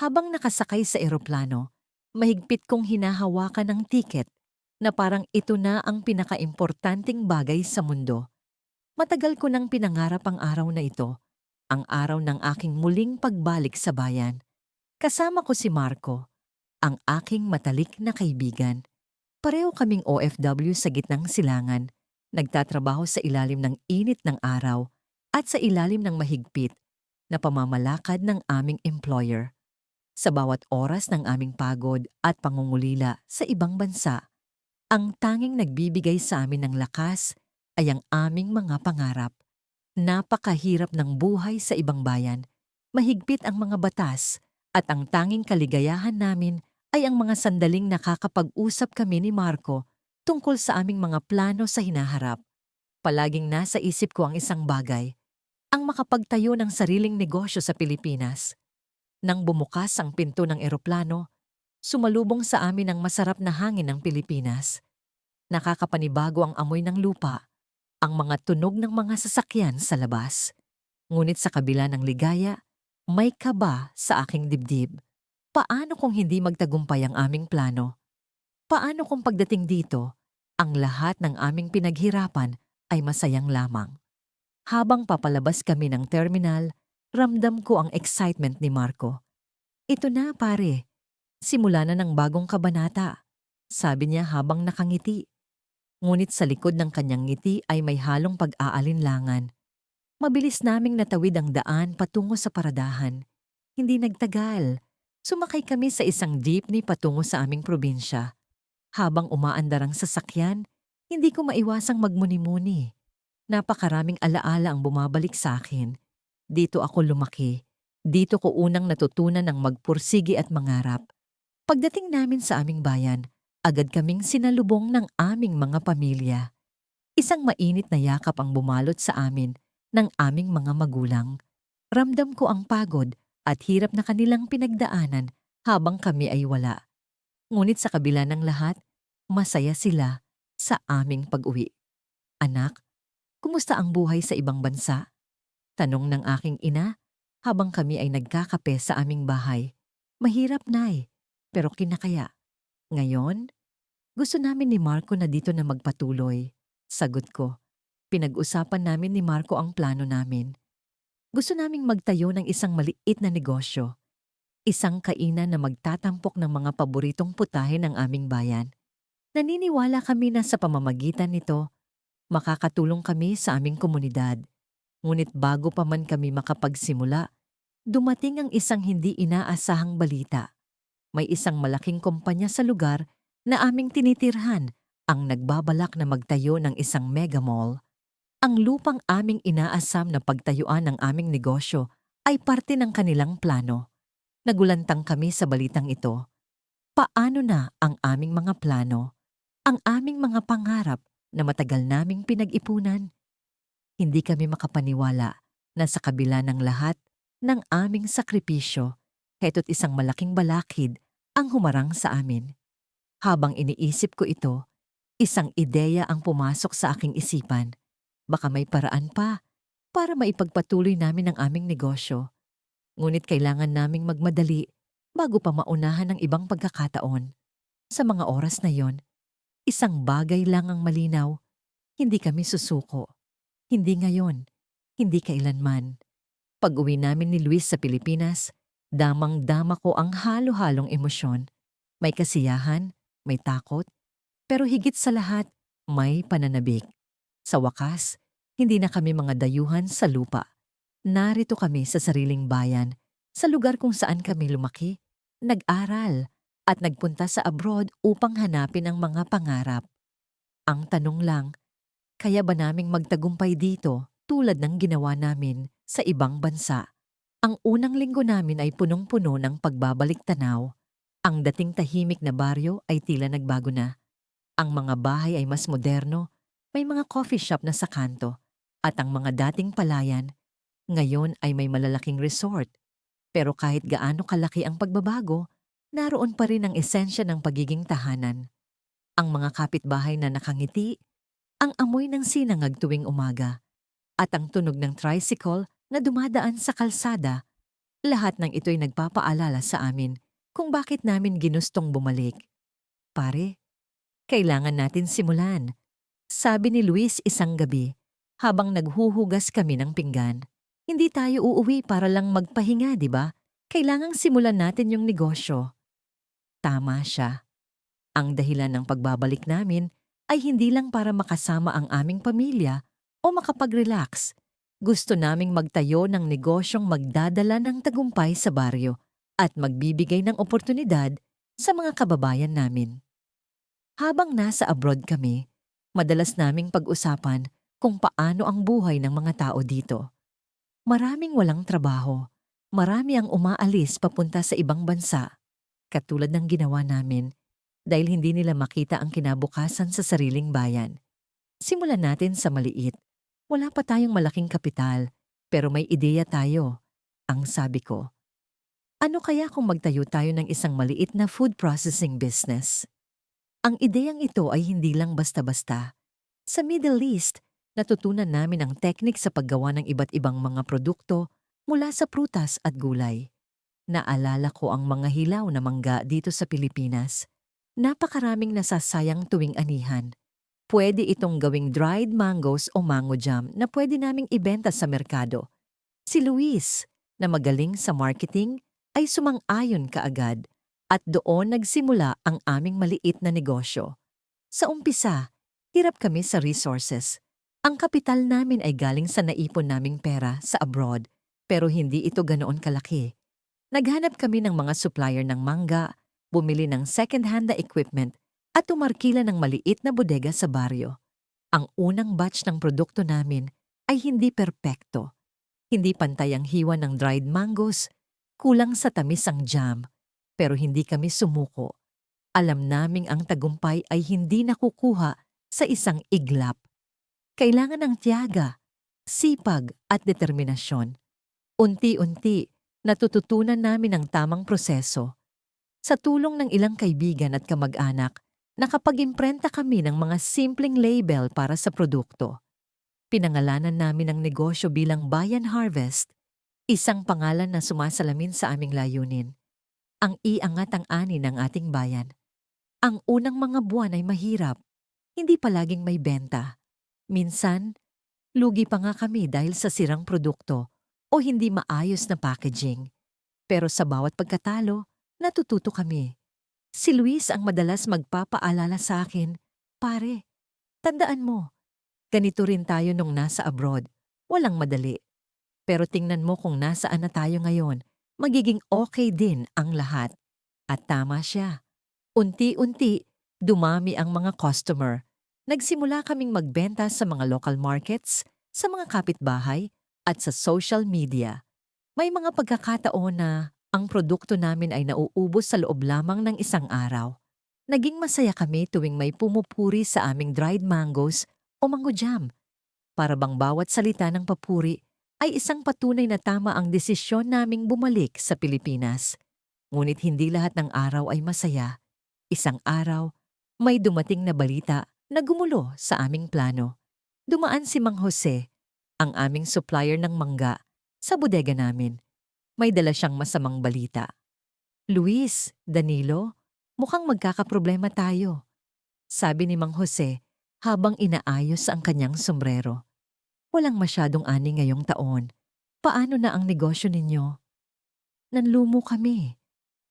Habang nakasakay sa eroplano, mahigpit kong hinahawakan ng tiket na parang ito na ang pinakaimportanting bagay sa mundo. Matagal ko nang pinangarap ang araw na ito, ang araw ng aking muling pagbalik sa bayan. Kasama ko si Marco, ang aking matalik na kaibigan. Pareho kaming OFW sa gitnang silangan, nagtatrabaho sa ilalim ng init ng araw at sa ilalim ng mahigpit na pamamalakad ng aming employer. Sa bawat oras ng aming pagod at pangungulila sa ibang bansa, ang tanging nagbibigay sa amin ng lakas ay ang aming mga pangarap. Napakahirap ng buhay sa ibang bayan, mahigpit ang mga batas, at ang tanging kaligayahan namin ay ang mga sandaling nakakapag-usap kami ni Marco tungkol sa aming mga plano sa hinaharap. Palaging nasa isip ko ang isang bagay, ang makapagtayo ng sariling negosyo sa Pilipinas. Nang bumukas ang pinto ng eroplano, sumalubong sa amin ang masarap na hangin ng Pilipinas. Nakakapanibago ang amoy ng lupa, ang mga tunog ng mga sasakyan sa labas. Ngunit sa kabila ng ligaya, may kaba sa aking dibdib. Paano kung hindi magtagumpay ang aming plano? Paano kung pagdating dito, ang lahat ng aming pinaghirapan ay masayang lamang? Habang papalabas kami ng terminal, ramdam ko ang excitement ni Marco. "Ito na, pare. Simula na ng bagong kabanata," sabi niya habang nakangiti. Ngunit sa likod ng kanyang ngiti ay may halong pag-aalinlangan. Mabilis naming natawid ang daan patungo sa paradahan. Hindi nagtagal. Sumakay kami sa isang jeepney patungo sa aming probinsya. Habang umaandar ang sasakyan, hindi ko maiwasang magmuni-muni. Napakaraming alaala ang bumabalik sa akin. Dito ako lumaki. Dito ko unang natutunan ng magpursigi at mangarap. Pagdating namin sa aming bayan, agad kaming sinalubong ng aming mga pamilya. Isang mainit na yakap ang bumalot sa amin ng aming mga magulang. Ramdam ko ang pagod at hirap na kanilang pinagdaanan habang kami ay wala. Ngunit sa kabila ng lahat, masaya sila sa aming pag-uwi. "Anak, kumusta ang buhay sa ibang bansa?" tanong ng aking ina habang kami ay nagkakape sa aming bahay. "Mahirap, Nay, pero kinakaya. Ngayon, gusto namin ni Marco na dito na magpatuloy." Sagot ko. Pinag-usapan namin ni Marco ang plano namin. Gusto naming magtayo ng isang maliit na negosyo. Isang kainan na magtatampok ng mga paboritong putahe ng aming bayan. Naniniwala kami na sa pamamagitan nito, makakatulong kami sa aming komunidad. Ngunit bago pa man kami makapagsimula, dumating ang isang hindi inaasahang balita. May isang malaking kumpanya sa lugar na aming tinitirhan ang nagbabalak na magtayo ng isang mega mall. Ang lupang aming inaasam na pagtayuan ng aming negosyo ay parte ng kanilang plano. Nagulantang kami sa balitang ito. Paano na ang aming mga plano? Ang aming mga pangarap na matagal naming pinag-ipunan? Hindi kami makapaniwala na sa kabila ng lahat ng aming sakripisyo, heto't isang malaking balakid ang humarang sa amin. Habang iniisip ko ito, isang ideya ang pumasok sa aking isipan. Baka may paraan pa para maipagpatuloy namin ang aming negosyo. Ngunit kailangan naming magmadali bago pa maunahan ng ibang pagkakataon. Sa mga oras na yon, isang bagay lang ang malinaw. Hindi kami susuko. Hindi ngayon. Hindi kailanman. Pag-uwi namin ni Luis sa Pilipinas, damang-dama ko ang halo-halong emosyon. May kasiyahan, may takot, pero higit sa lahat, may pananabik. Sa wakas, hindi na kami mga dayuhan sa lupa. Narito kami sa sariling bayan, sa lugar kung saan kami lumaki, nag-aral, at nagpunta sa abroad upang hanapin ang mga pangarap. Ang tanong lang, kaya ba naming magtagumpay dito tulad ng ginawa namin sa ibang bansa? Ang unang linggo namin ay punong-puno ng pagbabalik-tanaw. Ang dating tahimik na baryo ay tila nagbago na. Ang mga bahay ay mas moderno, may mga coffee shop na sa kanto, at ang mga dating palayan, ngayon ay may malalaking resort. Pero kahit gaano kalaki ang pagbabago, naroon pa rin ang esensya ng pagiging tahanan. Ang mga kapitbahay na nakangiti, ang amoy ng sinangag tuwing umaga, at ang tunog ng tricycle na dumadaan sa kalsada, Lahat ng ito'y nagpapaalala sa amin kung bakit namin ginustong bumalik. Pare, kailangan natin simulan, sabi ni Luis isang gabi habang naghuhugas kami ng pinggan. Hindi tayo uuwi para lang magpahinga, di ba? Kailangang simulan natin yung negosyo. Tama siya. Ang dahilan ng pagbabalik namin ay hindi lang para makasama ang aming pamilya o makapag-relax. Gusto naming magtayo ng negosyong magdadala ng tagumpay sa baryo at magbibigay ng oportunidad sa mga kababayan namin. Habang nasa abroad kami, madalas naming pag-usapan kung paano ang buhay ng mga tao dito. Maraming walang trabaho, marami ang umaalis papunta sa ibang bansa, katulad ng ginawa namin dahil hindi nila makita ang kinabukasan sa sariling bayan. Simulan natin sa maliit. Wala pa tayong malaking kapital, pero may ideya tayo. Ang sabi ko, ano kaya kung magtayo tayo ng isang maliit na food processing business? Ang ideyang ito ay hindi lang basta-basta. Sa Middle East, natutunan namin ang teknik sa paggawa ng iba't ibang mga produkto mula sa prutas at gulay. Naalala ko ang mga hilaw na mangga dito sa Pilipinas. Napakaraming nasasayang tuwing anihan. Pwede itong gawing dried mangoes o mango jam na pwede naming ibenta sa merkado. Si Luis, na magaling sa marketing, ay sumang-ayon kaagad at doon nagsimula ang aming maliit na negosyo. Sa umpisa, hirap kami sa resources. Ang kapital namin ay galing sa naipon naming pera sa abroad, pero hindi ito ganoon kalaki. Naghanap kami ng mga supplier ng mangga, bumili ng second-hand na equipment at tumarkila ng maliit na bodega sa baryo. Ang unang batch ng produkto namin ay hindi perpekto. Hindi pantay ang hiwa ng dried mangoes, kulang sa tamis ang jam, pero hindi kami sumuko. Alam naming ang tagumpay ay hindi nakukuha sa isang iglap. Kailangan ng tiyaga, sipag at determinasyon. Unti-unti, natututunan namin ang tamang proseso. Sa tulong ng ilang kaibigan at kamag-anak, nakapag-imprenta kami ng mga simpleng label para sa produkto. Pinangalanan namin ang negosyo bilang Bayan Harvest, isang pangalan na sumasalamin sa aming layunin. Ang iangat ang ani ng ating bayan. Ang unang mga buwan ay mahirap, hindi palaging may benta. Minsan, lugi pa nga kami dahil sa sirang produkto o hindi maayos na packaging. Pero sa bawat pagkatalo, natututo kami. Si Luis ang madalas magpapaalala sa akin, pare, tandaan mo, ganito rin tayo nung nasa abroad. Walang madali. Pero tingnan mo kung nasaan na tayo ngayon, magiging okay din ang lahat. At tama siya. Unti-unti, dumami ang mga customer. Nagsimula kaming magbenta sa mga local markets, sa mga kapitbahay, at sa social media. May mga pagkakataon na ang produkto namin ay nauubos sa loob lamang ng isang araw. Naging masaya kami tuwing may pumupuri sa aming dried mangoes o mango jam. Para bang bawat salita ng papuri ay isang patunay na tama ang desisyon naming bumalik sa Pilipinas. Ngunit hindi lahat ng araw ay masaya. Isang araw, may dumating na balita na gumulo sa aming plano. Dumaan si Mang Jose, ang aming supplier ng mangga, sa bodega namin. May dala siyang masamang balita. Luis, Danilo, mukhang magkakaproblema tayo, sabi ni Mang Jose habang inaayos ang kanyang sombrero. Walang masyadong ani ngayong taon. Paano na ang negosyo ninyo? Nanlumo kami.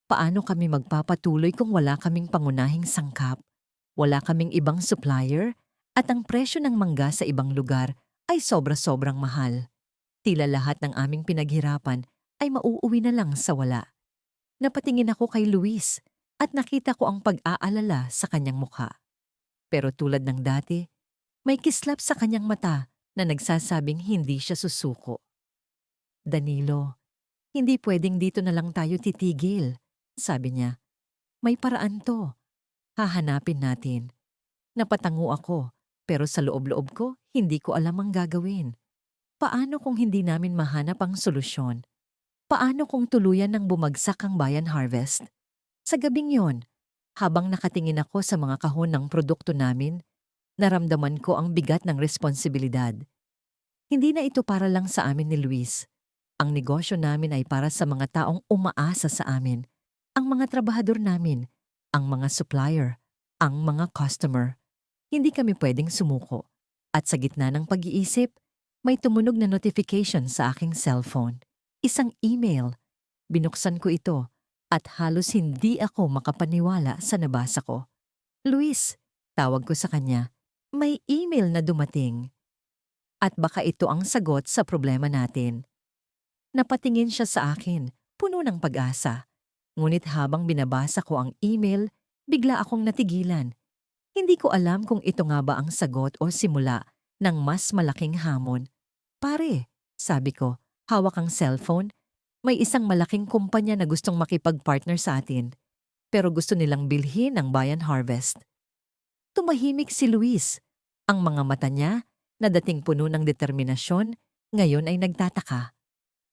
Paano kami magpapatuloy kung wala kaming pangunahing sangkap? Wala kaming ibang supplier at ang presyo ng mangga sa ibang lugar ay sobra-sobrang mahal. Tila lahat ng aming pinaghirapan ay mauuwi na lang sa wala. Napatingin ako kay Luis at nakita ko ang pag-aalala sa kanyang mukha. Pero tulad ng dati, may kislap sa kanyang mata na nagsasabing hindi siya susuko. Danilo, hindi pwedeng dito na lang tayo titigil, sabi niya. May paraan to. Hahanapin natin. Napatango ako, pero sa loob-loob ko, hindi ko alam ang gagawin. Paano kung hindi namin mahanap ang solusyon? Paano kung tuluyan ng bumagsak ang Bayan Harvest? Sa gabing yon, habang nakatingin ako sa mga kahon ng produkto namin, naramdaman ko ang bigat ng responsibilidad. Hindi na ito para lang sa amin ni Luis. Ang negosyo namin ay para sa mga taong umaasa sa amin, ang mga trabahador namin, ang mga supplier, ang mga customer. Hindi kami pwedeng sumuko. At sa gitna ng pag-iisip, may tumunog na notification sa aking cellphone. Isang email. Binuksan ko ito at halos hindi ako makapaniwala sa nabasa ko. Luis, tawag ko sa kanya, may email na dumating. At baka ito ang sagot sa problema natin. Napatingin siya sa akin, puno ng pag-asa. Ngunit habang binabasa ko ang email, bigla akong natigilan. Hindi ko alam kung ito nga ba ang sagot o simula ng mas malaking hamon. Pare, sabi ko, hawak ang cellphone. May isang malaking kumpanya na gustong makipag-partner sa atin, pero gusto nilang bilhin ang Bayan Harvest. Tumahimik si Luis. Ang mga mata niya, na dating puno ng determinasyon, ngayon ay nagtataka.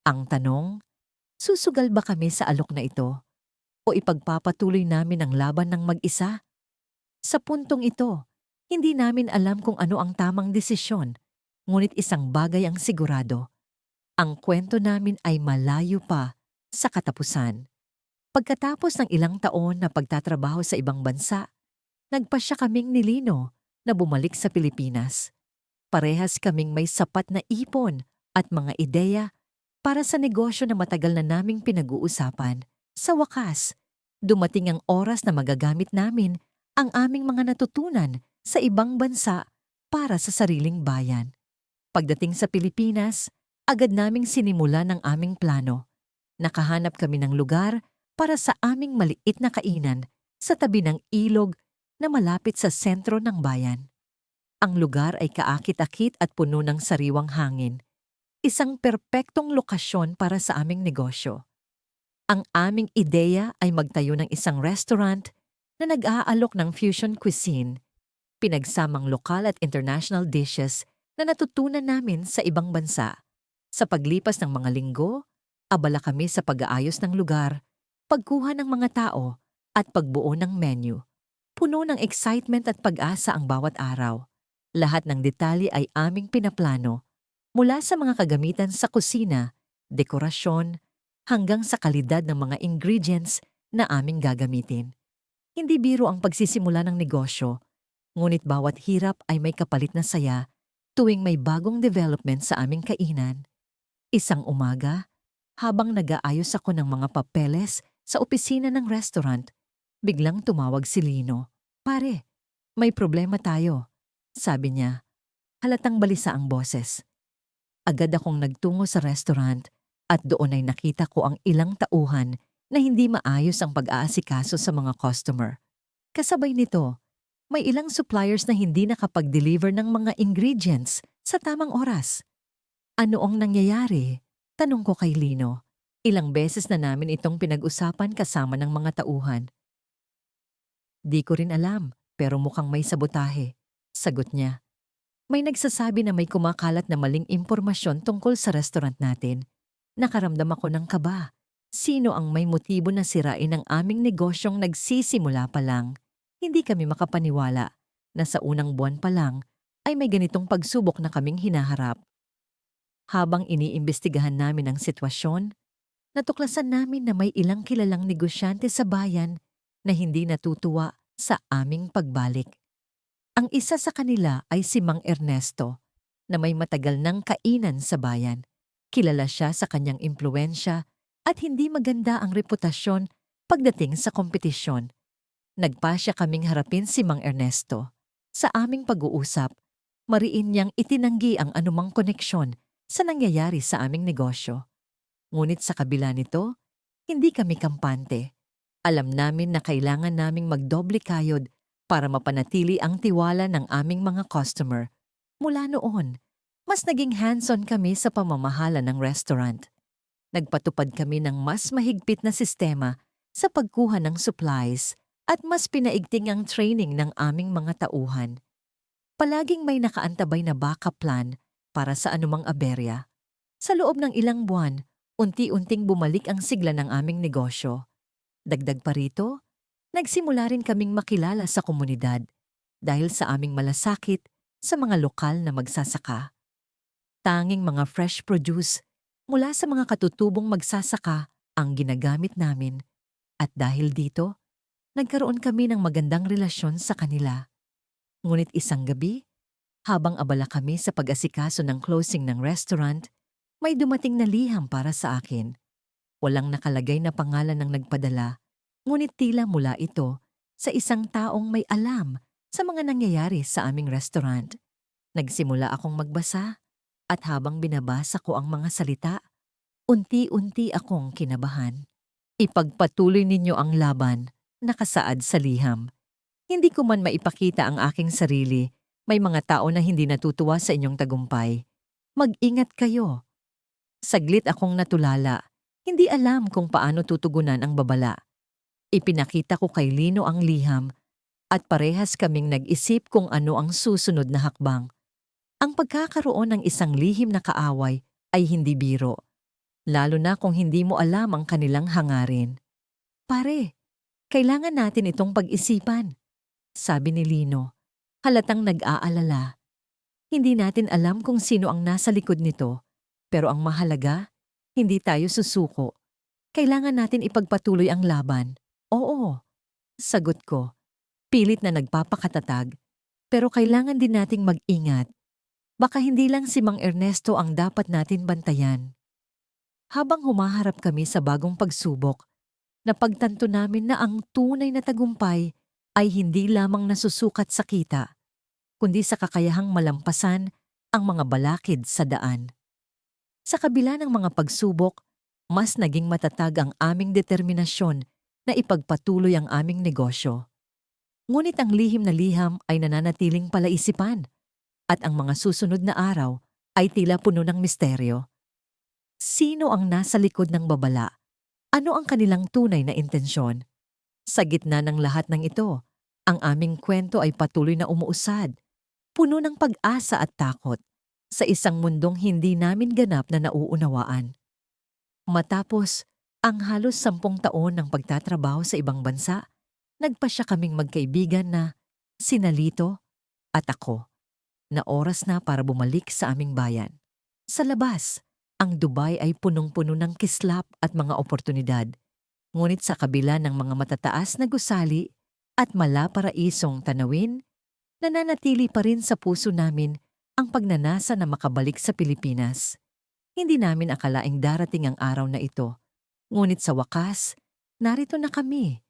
Ang tanong, susugal ba kami sa alok na ito? O ipagpapatuloy namin ang laban ng mag-isa? Sa puntong ito, hindi namin alam kung ano ang tamang desisyon, ngunit isang bagay ang sigurado. Ang kwento namin ay malayo pa sa katapusan. Pagkatapos ng ilang taon na pagtatrabaho sa ibang bansa, nagpasya kaming ni Lino na bumalik sa Pilipinas. Parehas kaming may sapat na ipon at mga ideya para sa negosyo na matagal na naming pinag-uusapan. Sa wakas, dumating ang oras na magagamit namin ang aming mga natutunan sa ibang bansa para sa sariling bayan. Pagdating sa Pilipinas, agad naming sinimulan ang aming plano. Nakahanap kami ng lugar para sa aming maliit na kainan sa tabi ng ilog na malapit sa sentro ng bayan. Ang lugar ay kaakit-akit at puno ng sariwang hangin. Isang perpektong lokasyon para sa aming negosyo. Ang aming ideya ay magtayo ng isang restaurant na nag-aalok ng fusion cuisine, pinagsamang lokal at international dishes na natutunan namin sa ibang bansa. Sa paglipas ng mga linggo, abala kami sa pag-aayos ng lugar, pagkuha ng mga tao, at pagbuo ng menu. Puno ng excitement at pag-asa ang bawat araw. Lahat ng detalye ay aming pinaplano, mula sa mga kagamitan sa kusina, dekorasyon, hanggang sa kalidad ng mga ingredients na aming gagamitin. Hindi biro ang pagsisimula ng negosyo, ngunit bawat hirap ay may kapalit na saya tuwing may bagong development sa aming kainan. Isang umaga, habang nag-aayos ako ng mga papeles sa opisina ng restaurant, biglang tumawag si Lino. Pare, may problema tayo, sabi niya. Halatang balisa ang boses. Agad akong nagtungo sa restaurant at doon ay nakita ko ang ilang tauhan na hindi maayos ang pag-aasikaso sa mga customer. Kasabay nito, may ilang suppliers na hindi nakapag-deliver ng mga ingredients sa tamang oras. Ano ang nangyayari? Tanong ko kay Lino. Ilang beses na namin itong pinag-usapan kasama ng mga tauhan. Di ko rin alam, pero mukhang may sabotahe, sagot niya. May nagsasabi na may kumakalat na maling impormasyon tungkol sa restaurant natin. Nakaramdam ako ng kaba. Sino ang may motibo na sirain ang aming negosyong nagsisimula pa lang? Hindi kami makapaniwala na sa unang buwan pa lang ay may ganitong pagsubok na kaming hinaharap. Habang iniimbestigahan namin ang sitwasyon, natuklasan namin na may ilang kilalang negosyante sa bayan na hindi natutuwa sa aming pagbalik. Ang isa sa kanila ay si Mang Ernesto, na may matagal ng kainan sa bayan. Kilala siya sa kanyang impluwensya at hindi maganda ang reputasyon pagdating sa kompetisyon. Nagpasya kaming harapin si Mang Ernesto. Sa aming pag-uusap, mariin niyang itinanggi ang anumang koneksyon sa nangyayari sa aming negosyo. Ngunit sa kabila nito, hindi kami kampante. Alam namin na kailangan naming magdoble kayod para mapanatili ang tiwala ng aming mga customer. Mula noon, mas naging hands-on kami sa pamamahala ng restaurant. Nagpatupad kami ng mas mahigpit na sistema sa pagkuha ng supplies at mas pinaigting ang training ng aming mga tauhan. Palaging may nakaantabay na backup plan para sa anumang aberya. Sa loob ng ilang buwan, unti-unting bumalik ang sigla ng aming negosyo. Dagdag pa rito, nagsimula rin kaming makilala sa komunidad dahil sa aming malasakit sa mga lokal na magsasaka. Tanging mga fresh produce, mula sa mga katutubong magsasaka ang ginagamit namin at dahil dito, nagkaroon kami ng magandang relasyon sa kanila. Ngunit isang gabi, habang abala kami sa pag-asikaso ng closing ng restaurant, may dumating na liham para sa akin. Walang nakalagay na pangalan ng nagpadala, ngunit tila mula ito sa isang taong may alam sa mga nangyayari sa aming restaurant. Nagsimula akong magbasa at habang binabasa ko ang mga salita, unti-unti akong kinabahan. Ipagpatuloy ninyo ang laban, nakasaad sa liham. Hindi ko man maipakita ang aking sarili, may mga tao na hindi natutuwa sa inyong tagumpay. Mag-ingat kayo. Saglit akong natulala, hindi alam kung paano tutugunan ang babala. Ipinakita ko kay Lino ang liham at parehas kaming nag-isip kung ano ang susunod na hakbang. Ang pagkakaroon ng isang lihim na kaaway ay hindi biro, lalo na kung hindi mo alam ang kanilang hangarin. Pare, kailangan natin itong pag-isipan, sabi ni Lino. Halatang nag-aalala. Hindi natin alam kung sino ang nasa likod nito, pero ang mahalaga, hindi tayo susuko. Kailangan natin ipagpatuloy ang laban. Oo, sagot ko. Pilit na nagpapakatatag, pero kailangan din nating mag-ingat. Baka hindi lang si Mang Ernesto ang dapat natin bantayan. Habang humaharap kami sa bagong pagsubok, napagtanto namin na ang tunay na tagumpay ay hindi lamang nasusukat sa kita, kundi sa kakayahang malampasan ang mga balakid sa daan. Sa kabila ng mga pagsubok, mas naging matatag ang aming determinasyon na ipagpatuloy ang aming negosyo. Ngunit ang lihim na liham ay nananatiling palaisipan at ang mga susunod na araw ay tila puno ng misteryo. Sino ang nasa likod ng babala? Ano ang kanilang tunay na intensyon? Sa gitna ng lahat ng ito, ang aming kwento ay patuloy na umuusad, puno ng pag-asa at takot, sa isang mundong hindi namin ganap na nauunawaan. Matapos ang halos 10 taon ng pagtatrabaho sa ibang bansa, nagpasya kaming magkaibigan na sina Lito at ako, na oras na para bumalik sa aming bayan. Sa labas, ang Dubai ay punong-puno ng kislap at mga oportunidad. Ngunit sa kabila ng mga matataas na gusali at malaparaisong tanawin, nananatili pa rin sa puso namin ang pagnanasa na makabalik sa Pilipinas. Hindi namin akalaing darating ang araw na ito. Ngunit sa wakas, narito na kami,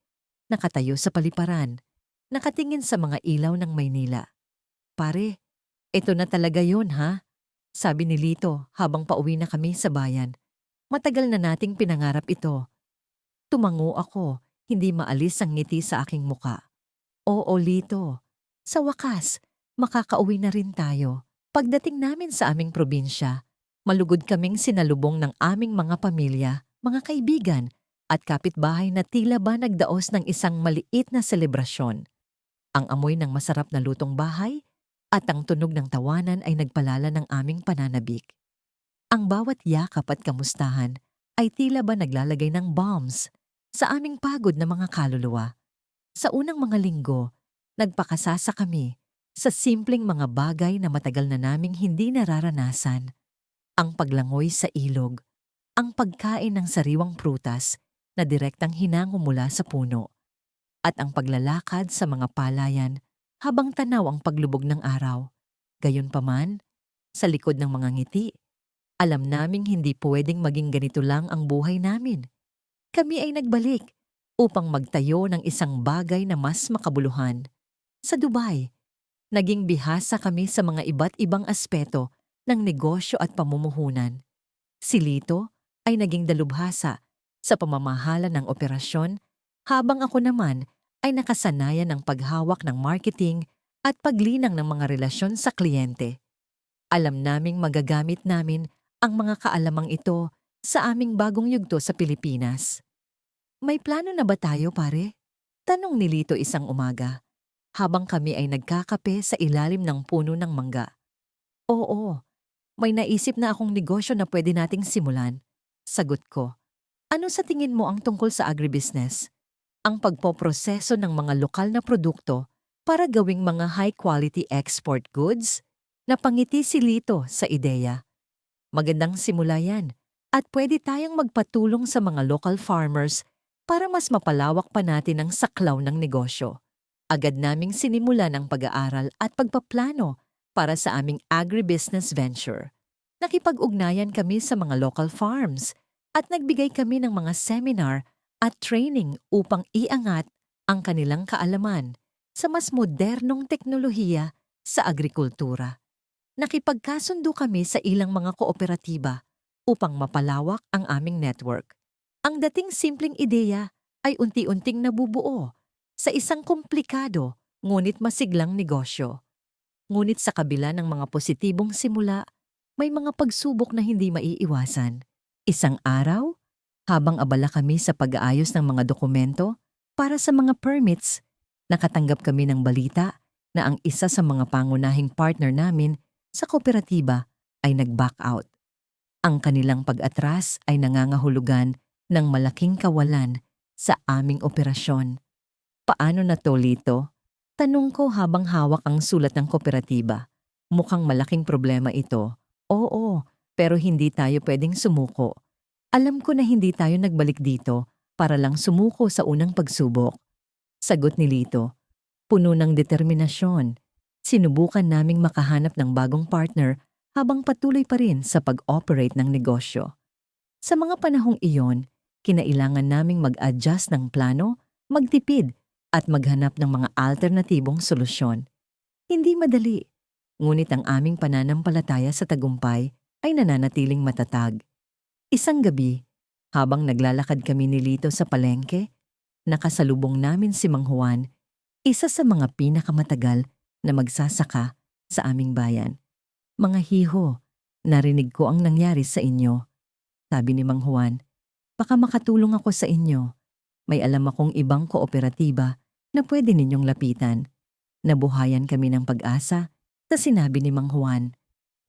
nakatayo sa paliparan, nakatingin sa mga ilaw ng Maynila. Pare, ito na talaga yun, ha? Sabi ni Lito habang pauwi na kami sa bayan. Matagal na nating pinangarap ito. Tumango ako, hindi maalis ang ngiti sa aking muka. Oo, Lito. Sa wakas, makakauwi na rin tayo. Pagdating namin sa aming probinsya, malugod kaming sinalubong ng aming mga pamilya, mga kaibigan, at kapitbahay na tila ba nagdaos ng isang maliit na selebrasyon. Ang amoy ng masarap na lutong bahay at ang tunog ng tawanan ay nagpalala ng aming pananabik. Ang bawat yakap at kamustahan ay tila ba naglalagay ng bombs sa aming pagod na mga kaluluwa. Sa unang mga linggo, nagpakasasa kami sa simpleng mga bagay na matagal na naming hindi nararanasan. Ang paglangoy sa ilog, ang pagkain ng sariwang prutas na direktang hinango mula sa puno, at ang paglalakad sa mga palayan habang tanaw ang paglubog ng araw. Gayunpaman, sa likod ng mga ngiti, alam naming hindi pwedeng maging ganito lang ang buhay namin. Kami ay nagbalik upang magtayo ng isang bagay na mas makabuluhan. Sa Dubai, naging bihasa kami sa mga iba't ibang aspeto ng negosyo at pamumuhunan. Si Lito ay naging dalubhasa sa pamamahala ng operasyon, habang ako naman ay nakasanayan ng paghawak ng marketing at paglinang ng mga relasyon sa kliyente. Alam naming magagamit namin ang mga kaalamang ito sa aming bagong yugto sa Pilipinas. May plano na ba tayo, pare? Tanong ni Lito isang umaga, habang kami ay nagkakape sa ilalim ng puno ng mangga. Oo, may naisip na akong negosyo na pwede nating simulan. Sagot ko. Ano sa tingin mo ang tungkol sa agribusiness? Ang pagpoproseso ng mga lokal na produkto para gawing mga high-quality export goods? Napangiti si Lito sa ideya. Magandang simula yan At pwede tayong magpatulong sa mga local farmers para mas mapalawak pa natin ang saklaw ng negosyo. Agad naming sinimula ng pag-aaral at pagpaplano para sa aming agribusiness venture. Nakipag-ugnayan kami sa mga local farms at nagbigay kami ng mga seminar at training upang iangat ang kanilang kaalaman sa mas modernong teknolohiya sa agrikultura. Nakipagkasundo kami sa ilang mga kooperatiba upang mapalawak ang aming network. Ang dating simpleng ideya ay unti-unting nabubuo sa isang komplikado ngunit masiglang negosyo. Ngunit sa kabila ng mga positibong simula, may mga pagsubok na hindi maiiwasan. Isang araw, habang abala kami sa pag-aayos ng mga dokumento para sa mga permits, nakatanggap kami ng balita na ang isa sa mga pangunahing partner namin sa kooperatiba ay nag-back out. Ang kanilang pag-atras ay nangangahulugan ng malaking kawalan sa aming operasyon. Paano na to, Lito? Tanong ko habang hawak ang sulat ng kooperatiba. Mukhang malaking problema ito. Oo, pero hindi tayo pwedeng sumuko. Alam ko na hindi tayo nagbalik dito para lang sumuko sa unang pagsubok. Sagot ni Lito, puno ng determinasyon. Sinubukan naming makahanap ng bagong partner habang patuloy pa rin sa pag-operate ng negosyo. Sa mga panahong iyon, kinailangan naming mag-adjust ng plano, magtipid, at maghanap ng mga alternatibong solusyon. Hindi madali, ngunit ang aming pananampalataya sa tagumpay ay nananatiling matatag. Isang gabi, habang naglalakad kami ni Lito sa palengke, nakasalubong namin si Mang Juan, isa sa mga pinakamatagal na magsasaka sa aming bayan. Mga hiho, narinig ko ang nangyari sa inyo. Sabi ni Mang Juan, baka makatulong ako sa inyo. May alam akong ibang kooperatiba na pwede ninyong lapitan. Nabuhayan kami ng pag-asa sa sinabi ni Mang Juan.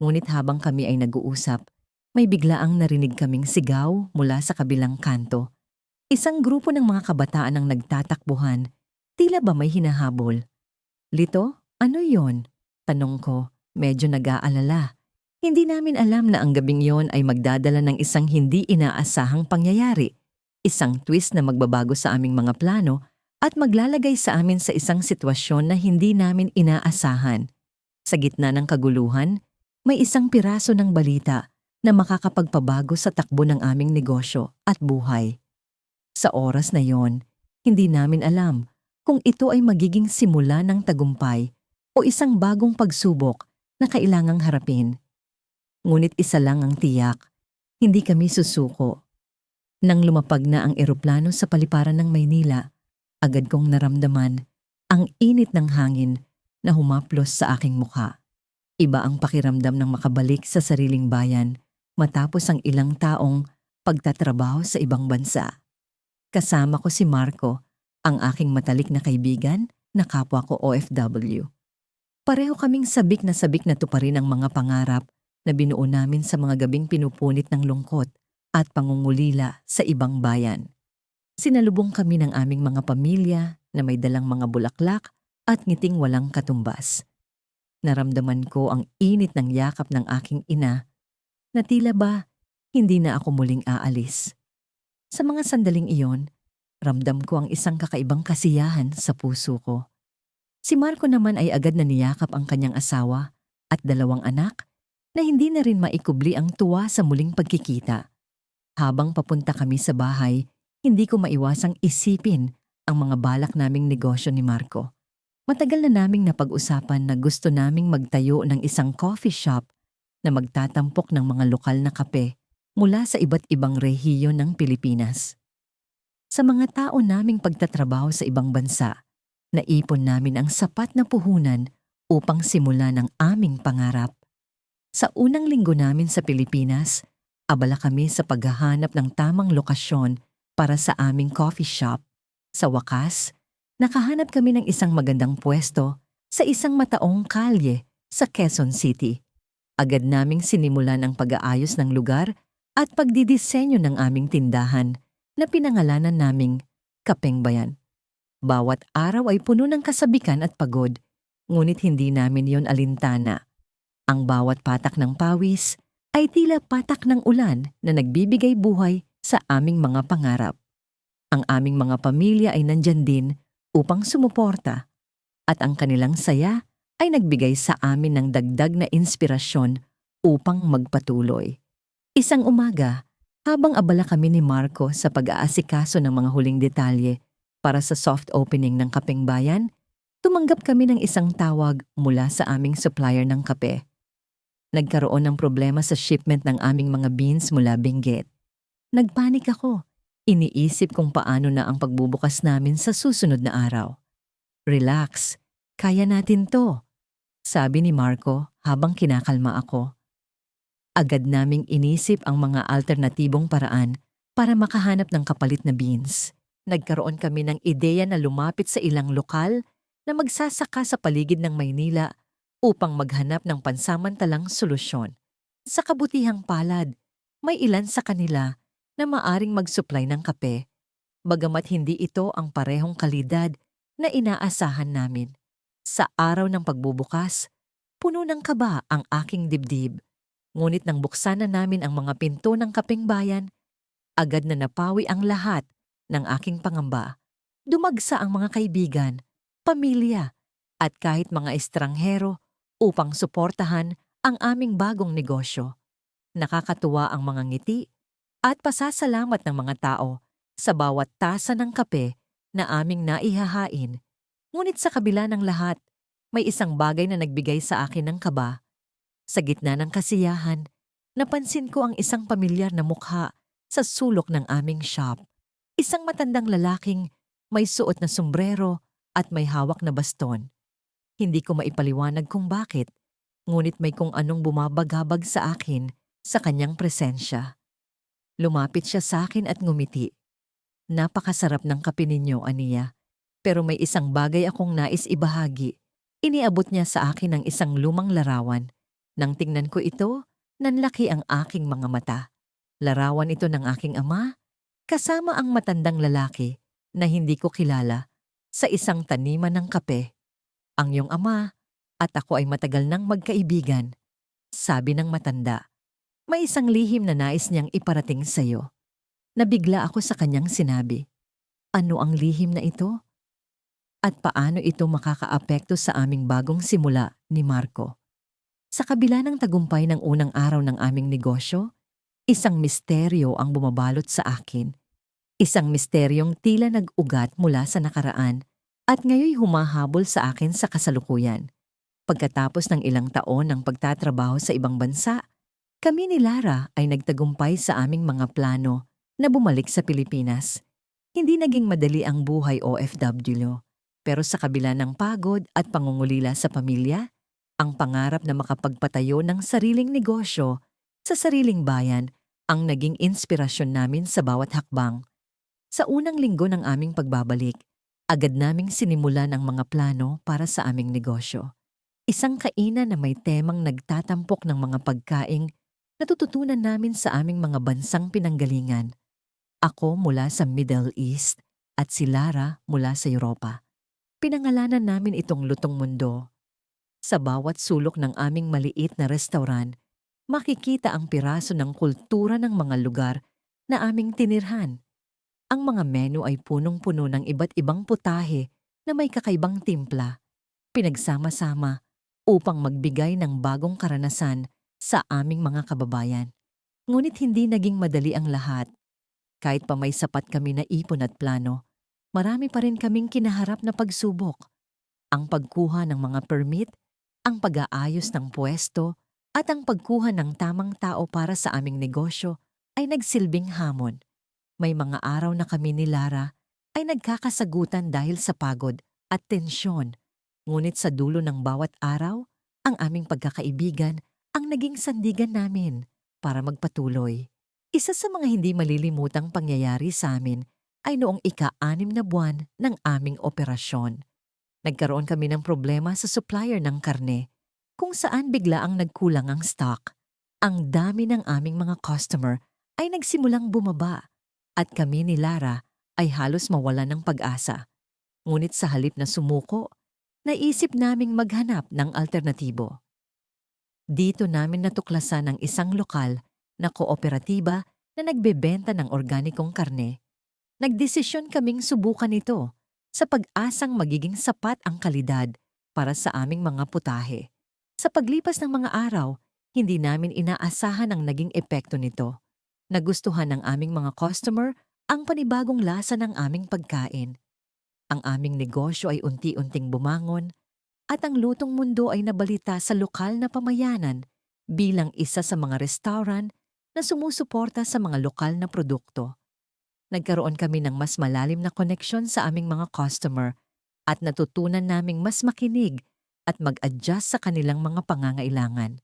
Ngunit habang kami ay nag-uusap, may biglaang narinig kaming sigaw mula sa kabilang kanto. Isang grupo ng mga kabataan ang nagtatakbuhan. Tila ba may hinahabol? Lito, ano yon? Tanong ko, medyo nag-aalala. Hindi namin alam na ang gabing yon ay magdadala ng isang hindi inaasahang pangyayari. Isang twist na magbabago sa aming mga plano at maglalagay sa amin sa isang sitwasyon na hindi namin inaasahan. Sa gitna ng kaguluhan, may isang piraso ng balita na makakapagpabago sa takbo ng aming negosyo at buhay. Sa oras na yon, hindi namin alam kung ito ay magiging simula ng tagumpay o isang bagong pagsubok na kailangang harapin. Ngunit isa lang ang tiyak, hindi kami susuko. Nang lumapag na ang eroplano sa paliparan ng Maynila, agad kong naramdaman ang init ng hangin na humaplos sa aking mukha. Iba ang pakiramdam ng makabalik sa sariling bayan matapos ang ilang taong pagtatrabaho sa ibang bansa. Kasama ko si Marco, ang aking matalik na kaibigan na kapwa ko OFW. Pareho kaming sabik na tuparin ang mga pangarap na binuo namin sa mga gabing pinupunit ng lungkot at pangungulila sa ibang bayan. Sinalubong kami ng aming mga pamilya na may dalang mga bulaklak at ngiting walang katumbas. Naramdaman ko ang init ng yakap ng aking ina na tila ba hindi na ako muling aalis. Sa mga sandaling iyon, ramdam ko ang isang kakaibang kasiyahan sa puso ko. Si Marco naman ay agad na niyakap ang kanyang asawa at dalawang anak na hindi na rin maikubli ang tuwa sa muling pagkikita. Habang papunta kami sa bahay, hindi ko maiwasang isipin ang mga balak naming negosyo ni Marco. Matagal na naming napag-usapan na gusto naming magtayo ng isang coffee shop na magtatampok ng mga lokal na kape mula sa iba't ibang rehiyon ng Pilipinas. Sa mga tao naming pagtatrabaho sa ibang bansa, naipon namin ang sapat na puhunan upang simulan ang aming pangarap. Sa unang linggo namin sa Pilipinas, abala kami sa paghahanap ng tamang lokasyon para sa aming coffee shop. Sa wakas, nakahanap kami ng isang magandang pwesto sa isang mataong kalye sa Quezon City. Agad naming sinimulan ang pag-aayos ng lugar at pagdidisenyo ng aming tindahan na pinangalanan naming Kapeng Bayan. Bawat araw ay puno ng kasabikan at pagod, ngunit hindi namin yon alintana. Ang bawat patak ng pawis ay tila patak ng ulan na nagbibigay buhay sa aming mga pangarap. Ang aming mga pamilya ay nandyan din upang sumuporta at ang kanilang saya ay nagbigay sa amin ng dagdag na inspirasyon upang magpatuloy. Isang umaga, habang abala kami ni Marco sa pag-aasikaso ng mga huling detalye para sa soft opening ng Kapeng Bayan, tumanggap kami ng isang tawag mula sa aming supplier ng kape. Nagkaroon ng problema sa shipment ng aming mga beans mula Benguet. Nagpanik ako. Iniisip kung paano na ang pagbubukas namin sa susunod na araw. Relax, kaya natin to, sabi ni Marco habang kinakalma ako. Agad naming inisip ang mga alternatibong paraan para makahanap ng kapalit na beans. Nagkaroon kami ng ideya na lumapit sa ilang lokal na magsasaka sa paligid ng Maynila upang maghanap ng pansamantalang solusyon. Sa kabutihang palad, may ilan sa kanila na maaring mag-supply ng kape, bagamat hindi ito ang parehong kalidad na inaasahan namin. Sa araw ng pagbubukas, puno ng kaba ang aking dibdib. Ngunit nang buksan na namin ang mga pinto ng Kapeng Bayan, agad na napawi ang lahat ng aking pangamba. Dumagsa ang mga kaibigan, pamilya, at kahit mga estranghero upang suportahan ang aming bagong negosyo. Nakakatuwa ang mga ngiti at pasasalamat ng mga tao sa bawat tasa ng kape na aming naihahain. Ngunit sa kabila ng lahat, may isang bagay na nagbigay sa akin ng kaba. Sa gitna ng kasiyahan, napansin ko ang isang pamilyar na mukha sa sulok ng aming shop. Isang matandang lalaking may suot na sombrero at may hawak na baston. Hindi ko maipaliwanag kung bakit, ngunit may kung anong bumabagabag sa akin sa kanyang presensya. Lumapit siya sa akin at ngumiti. Napakasarap ng kape ninyo, aniya. Pero may isang bagay akong nais ibahagi. Iniabot niya sa akin ang isang lumang larawan. Nang tingnan ko ito, nanlaki ang aking mga mata. Larawan ito ng aking ama, kasama ang matandang lalaki na hindi ko kilala sa isang taniman ng kape. Ang iyong ama at ako ay matagal nang magkaibigan, sabi ng matanda. May isang lihim na nais niyang iparating sa iyo. Nabigla ako sa kanyang sinabi. Ano ang lihim na ito? At paano ito makakaapekto sa aming bagong simula ni Marco? Sa kabila ng tagumpay ng unang araw ng aming negosyo, isang misteryo ang bumabalot sa akin. Isang misteryong tila nag-ugat mula sa nakaraan at ngayoy humahabol sa akin sa kasalukuyan. Pagkatapos ng ilang taon ng pagtatrabaho sa ibang bansa, kami ni Lara ay nagtagumpay sa aming mga plano na bumalik sa Pilipinas. Hindi naging madali ang buhay OFW, pero sa kabila ng pagod at pangungulila sa pamilya, ang pangarap na makapagpatayo ng sariling negosyo sa sariling bayan ang naging inspirasyon namin sa bawat hakbang. Sa unang linggo ng aming pagbabalik, agad naming sinimulan ang mga plano para sa aming negosyo. Isang kainan na may temang nagtatampok ng mga pagkaing natututunan namin sa aming mga bansang pinanggalingan. Ako mula sa Middle East at si Lara mula sa Europa. Pinangalanan namin itong Lutong Mundo. Sa bawat sulok ng aming maliit na restaurant, makikita ang piraso ng kultura ng mga lugar na aming tinirhan. Ang mga menu ay punong-puno ng iba't ibang putahe na may kakaibang timpla, pinagsama-sama upang magbigay ng bagong karanasan sa aming mga kababayan. Ngunit hindi naging madali ang lahat. Kahit pa may sapat kami na ipon at plano, marami pa rin kaming kinaharap na pagsubok. Ang pagkuha ng mga permit, ang pag-aayos ng pwesto, at ang pagkuha ng tamang tao para sa aming negosyo ay nagsilbing hamon. May mga araw na kami ni Lara ay nagkakasagutan dahil sa pagod at tensyon. Ngunit sa dulo ng bawat araw, ang aming pagkakaibigan ang naging sandigan namin para magpatuloy. Isa sa mga hindi malilimutang pangyayari sa amin ay noong ika-6 na buwan ng aming operasyon. Nagkaroon kami ng problema sa supplier ng karne, kung saan bigla ang nagkulang ang stock. Ang dami ng aming mga customer ay nagsimulang bumaba at kami ni Lara ay halos mawalan ng pag-asa. Ngunit sa halip na sumuko, naisip naming maghanap ng alternatibo. Dito namin natuklasan ang isang lokal na kooperatiba na nagbebenta ng organikong karne. Nagdesisyon kaming subukan ito sa pag-asang magiging sapat ang kalidad para sa aming mga putahe. Sa paglipas ng mga araw, hindi namin inaasahan ang naging epekto nito. Nagustuhan ng aming mga customer ang panibagong lasa ng aming pagkain. Ang aming negosyo ay unti-unting bumangon at ang Lutong Mundo ay nabalita sa lokal na pamayanan bilang isa sa mga restaurant na sumusuporta sa mga lokal na produkto. Nagkaroon kami ng mas malalim na koneksyon sa aming mga customer at natutunan naming mas makinig at mag-adjust sa kanilang mga pangangailangan.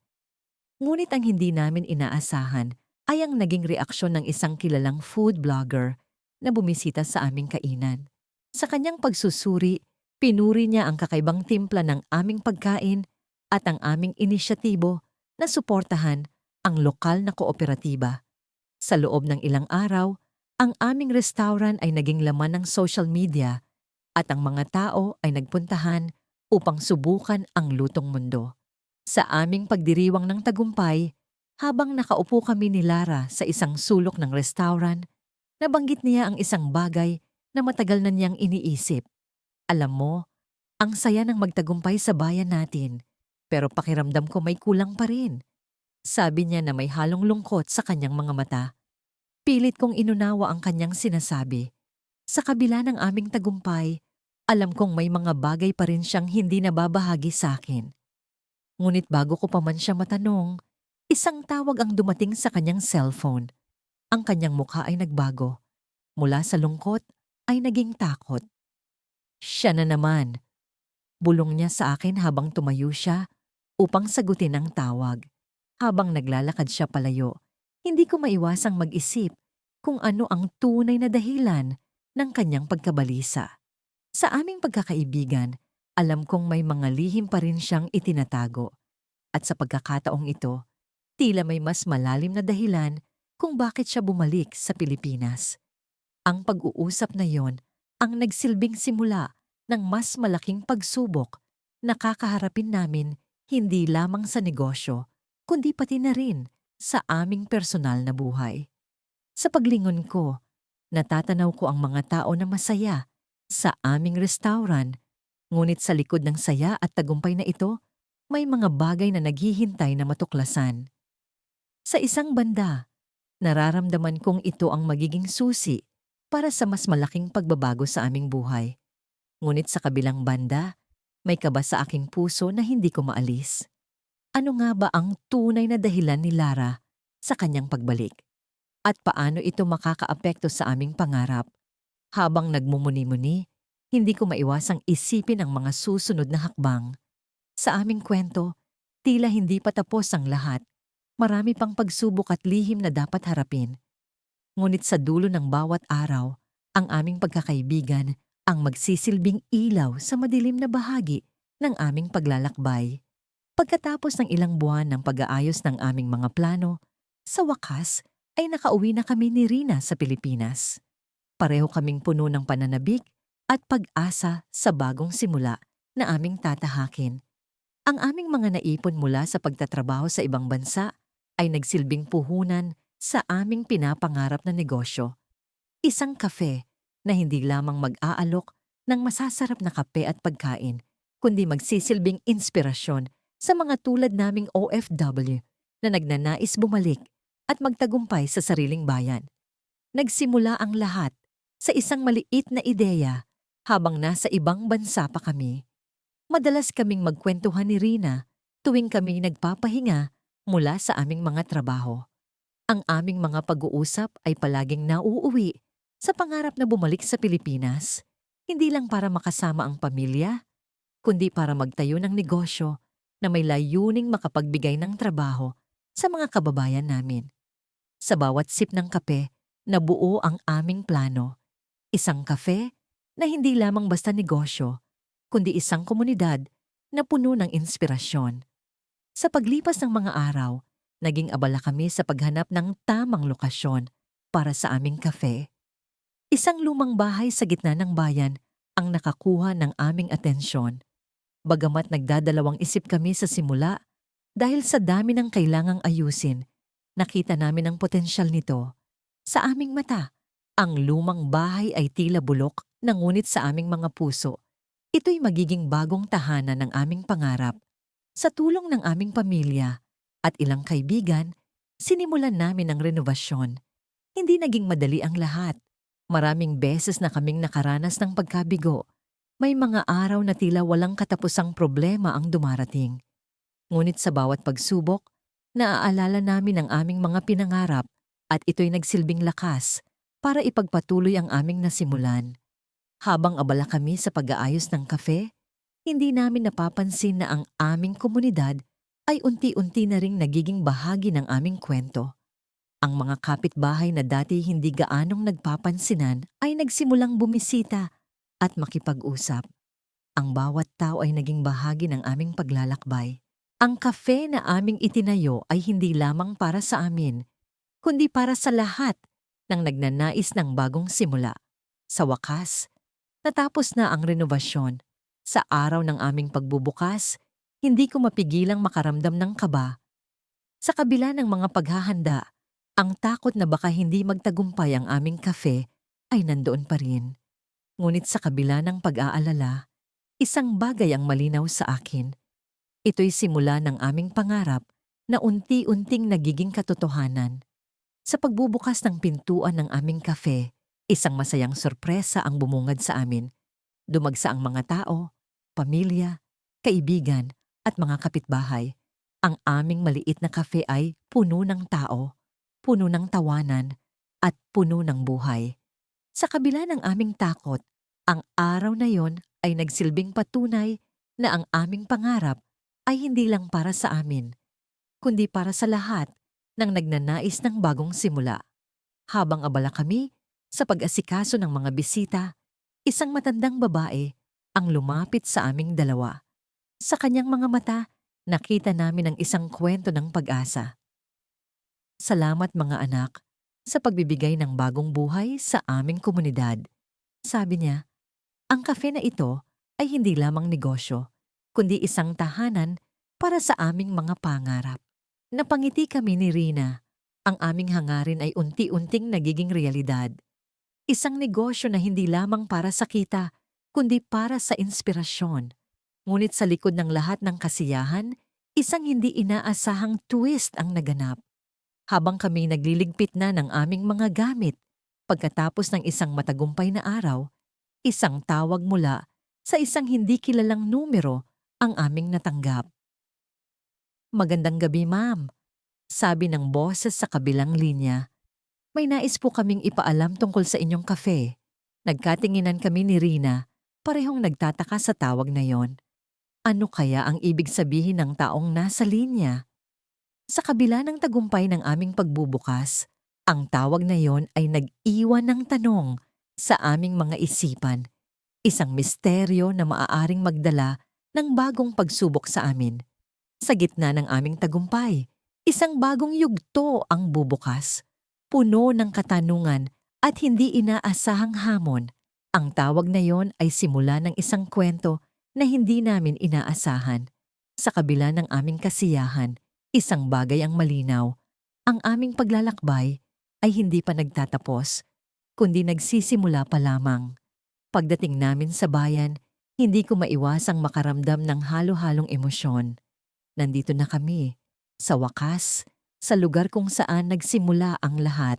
Ngunit ang hindi namin inaasahan ay ang naging reaksyon ng isang kilalang food blogger na bumisita sa aming kainan. Sa kanyang pagsusuri, pinuri niya ang kakaibang timpla ng aming pagkain at ang aming inisyatibo na suportahan ang lokal na kooperatiba. Sa loob ng ilang araw, ang aming restaurant ay naging laman ng social media at ang mga tao ay nagpuntahan upang subukan ang Lutong Mundo. Sa aming pagdiriwang ng tagumpay, habang nakaupo kami ni Lara sa isang sulok ng restaurant, nabanggit niya ang isang bagay na matagal na niyang iniisip. Alam mo, ang saya ng magtagumpay sa bayan natin, pero pakiramdam ko may kulang pa rin. Sabi niya na may halong lungkot sa kanyang mga mata. Pilit kong inunawa ang kanyang sinasabi. Sa kabila ng aming tagumpay, alam kong may mga bagay pa rin siyang hindi nababahagi sa akin. Ngunit bago ko pa man siya matanong, isang tawag ang dumating sa kanyang cellphone. Ang kanyang mukha ay nagbago. Mula sa lungkot ay naging takot. Siya na naman. Bulong niya sa akin habang tumayo siya upang sagutin ang tawag. Habang naglalakad siya palayo, hindi ko maiwasang mag-isip kung ano ang tunay na dahilan ng kanyang pagkabalisa. Sa aming pagkakaibigan, alam kong may mga lihim pa rin siyang itinatago. At sa pagkakataong ito, tila may mas malalim na dahilan kung bakit siya bumalik sa Pilipinas. Ang pag-uusap na yon ang nagsilbing simula ng mas malaking pagsubok na kakaharapin namin hindi lamang sa negosyo, kundi pati na rin sa aming personal na buhay. Sa paglingon ko, natatanaw ko ang mga tao na masaya sa aming restaurant, ngunit sa likod ng saya at tagumpay na ito, may mga bagay na naghihintay na matuklasan. Sa isang banda, nararamdaman kong ito ang magiging susi para sa mas malaking pagbabago sa aming buhay. Ngunit sa kabilang banda, may kaba sa aking puso na hindi ko maalis. Ano nga ba ang tunay na dahilan ni Lara sa kanyang pagbalik? At paano ito makakaapekto sa aming pangarap? Habang nagmumuni-muni, hindi ko maiwasang isipin ang mga susunod na hakbang. Sa aming kwento, tila hindi pa tapos ang lahat. Marami pang pagsubok at lihim na dapat harapin. Ngunit sa dulo ng bawat araw, ang aming pagkakaibigan ang magsisilbing ilaw sa madilim na bahagi ng aming paglalakbay. Pagkatapos ng ilang buwan ng pag-aayos ng aming mga plano, sa wakas ay nakauwi na kami ni Rina sa Pilipinas. Pareho kaming puno ng pananabik at pag-asa sa bagong simula na aming tatahakin. Ang aming mga naipon mula sa pagtatrabaho sa ibang bansa ay nagsilbing puhunan sa aming pinapangarap na negosyo. Isang kafe na hindi lamang mag-aalok ng masasarap na kape at pagkain, kundi magsisilbing inspirasyon sa mga tulad naming OFW na nagnanais bumalik at magtagumpay sa sariling bayan. Nagsimula ang lahat sa isang maliit na ideya habang nasa ibang bansa pa kami. Madalas kaming magkwentuhan ni Rina tuwing kami nagpapahinga mula sa aming mga trabaho. Ang aming mga pag-uusap ay palaging nauuwi sa pangarap na bumalik sa Pilipinas, hindi lang para makasama ang pamilya, kundi para magtayo ng negosyo na may layuning makapagbigay ng trabaho sa mga kababayan namin. Sa bawat sip ng kape, nabuo ang aming plano. Isang kafe na hindi lamang basta negosyo, kundi isang komunidad na puno ng inspirasyon. Sa paglipas ng mga araw, naging abala kami sa paghanap ng tamang lokasyon para sa aming kafe. Isang lumang bahay sa gitna ng bayan ang nakakuha ng aming atensyon. Bagamat nagdadalawang isip kami sa simula, Dahil sa dami ng kailangang ayusin, nakita namin ang potensyal nito. Sa aming mata, ang lumang bahay ay tila bulok na ngunit sa aming mga puso, ito'y magiging bagong tahanan ng aming pangarap. Sa tulong ng aming pamilya at ilang kaibigan, sinimulan namin ang renovasyon. Hindi naging madali ang lahat. Maraming beses na kaming nakaranas ng pagkabigo. May mga araw na tila walang katapusang problema ang dumarating. Ngunit sa bawat pagsubok, naaalala namin ang aming mga pinangarap at ito'y nagsilbing lakas para ipagpatuloy ang aming nasimulan. Habang abala kami sa pag-aayos ng kafe, hindi namin napapansin na ang aming komunidad ay unti-unti na ring nagiging bahagi ng aming kwento. Ang mga kapitbahay na dati hindi gaanong nagpapansinan ay nagsimulang bumisita at makipag-usap. Ang bawat tao ay naging bahagi ng aming paglalakbay. Ang kafe na aming itinayo ay hindi lamang para sa amin, kundi para sa lahat ng nagnanais ng bagong simula. Sa wakas, natapos na ang renovasyon. Sa araw ng aming pagbubukas, hindi ko mapigilang makaramdam ng kaba. Sa kabila ng mga paghahanda, ang takot na baka hindi magtagumpay ang aming kafe ay nandoon pa rin. Ngunit sa kabila ng pag-aalala, isang bagay ang malinaw sa akin. Ito'y simula ng aming pangarap na unti-unting nagiging katotohanan. Sa pagbubukas ng pintuan ng aming kafe, isang masayang sorpresa ang bumungad sa amin. Dumagsa ang mga tao, pamilya, kaibigan at mga kapitbahay. Ang aming maliit na kafe ay puno ng tao, puno ng tawanan at puno ng buhay. Sa kabila ng aming takot, ang araw na yon ay nagsilbing patunay na ang aming pangarap ay hindi lang para sa amin, kundi para sa lahat ng nagnanais ng bagong simula. Habang abala kami sa pag-asikaso ng mga bisita, isang matandang babae ang lumapit sa aming dalawa. Sa kanyang mga mata, nakita namin ang isang kwento ng pag-asa. Salamat mga anak sa pagbibigay ng bagong buhay sa aming komunidad. Sabi niya, ang kafe na ito ay hindi lamang negosyo, kundi isang tahanan para sa aming mga pangarap. Napangiti kami ni Rina. Ang aming hangarin ay unti-unting nagiging realidad. Isang negosyo na hindi lamang para sa kita, kundi para sa inspirasyon. Ngunit sa likod ng lahat ng kasiyahan, isang hindi inaasahang twist ang naganap. Habang kami nagliligpit na ng aming mga gamit, pagkatapos ng isang matagumpay na araw, isang tawag mula sa isang hindi kilalang numero ang aming natanggap. Magandang gabi, ma'am. Sabi ng boses sa kabilang linya. May nais po kaming ipaalam tungkol sa inyong kafe. Nagkatinginan kami ni Rina, parehong nagtataka sa tawag na yon. Ano kaya ang ibig sabihin ng taong nasa linya? Sa kabila ng tagumpay ng aming pagbubukas, ang tawag na yon ay nag-iwan ng tanong sa aming mga isipan. Isang misteryo na maaaring magdala ng bagong pagsubok sa amin. Sa gitna ng aming tagumpay, isang bagong yugto ang bubukas. Puno ng katanungan at hindi inaasahang hamon. Ang tawag na yon ay simula ng isang kwento na hindi namin inaasahan. Sa kabila ng aming kasiyahan, isang bagay ang malinaw. Ang aming paglalakbay ay hindi pa nagtatapos, kundi nagsisimula pa lamang. Pagdating namin sa bayan, hindi ko maiwasang makaramdam ng halo-halong emosyon. Nandito na kami, sa wakas, sa lugar kung saan nagsimula ang lahat.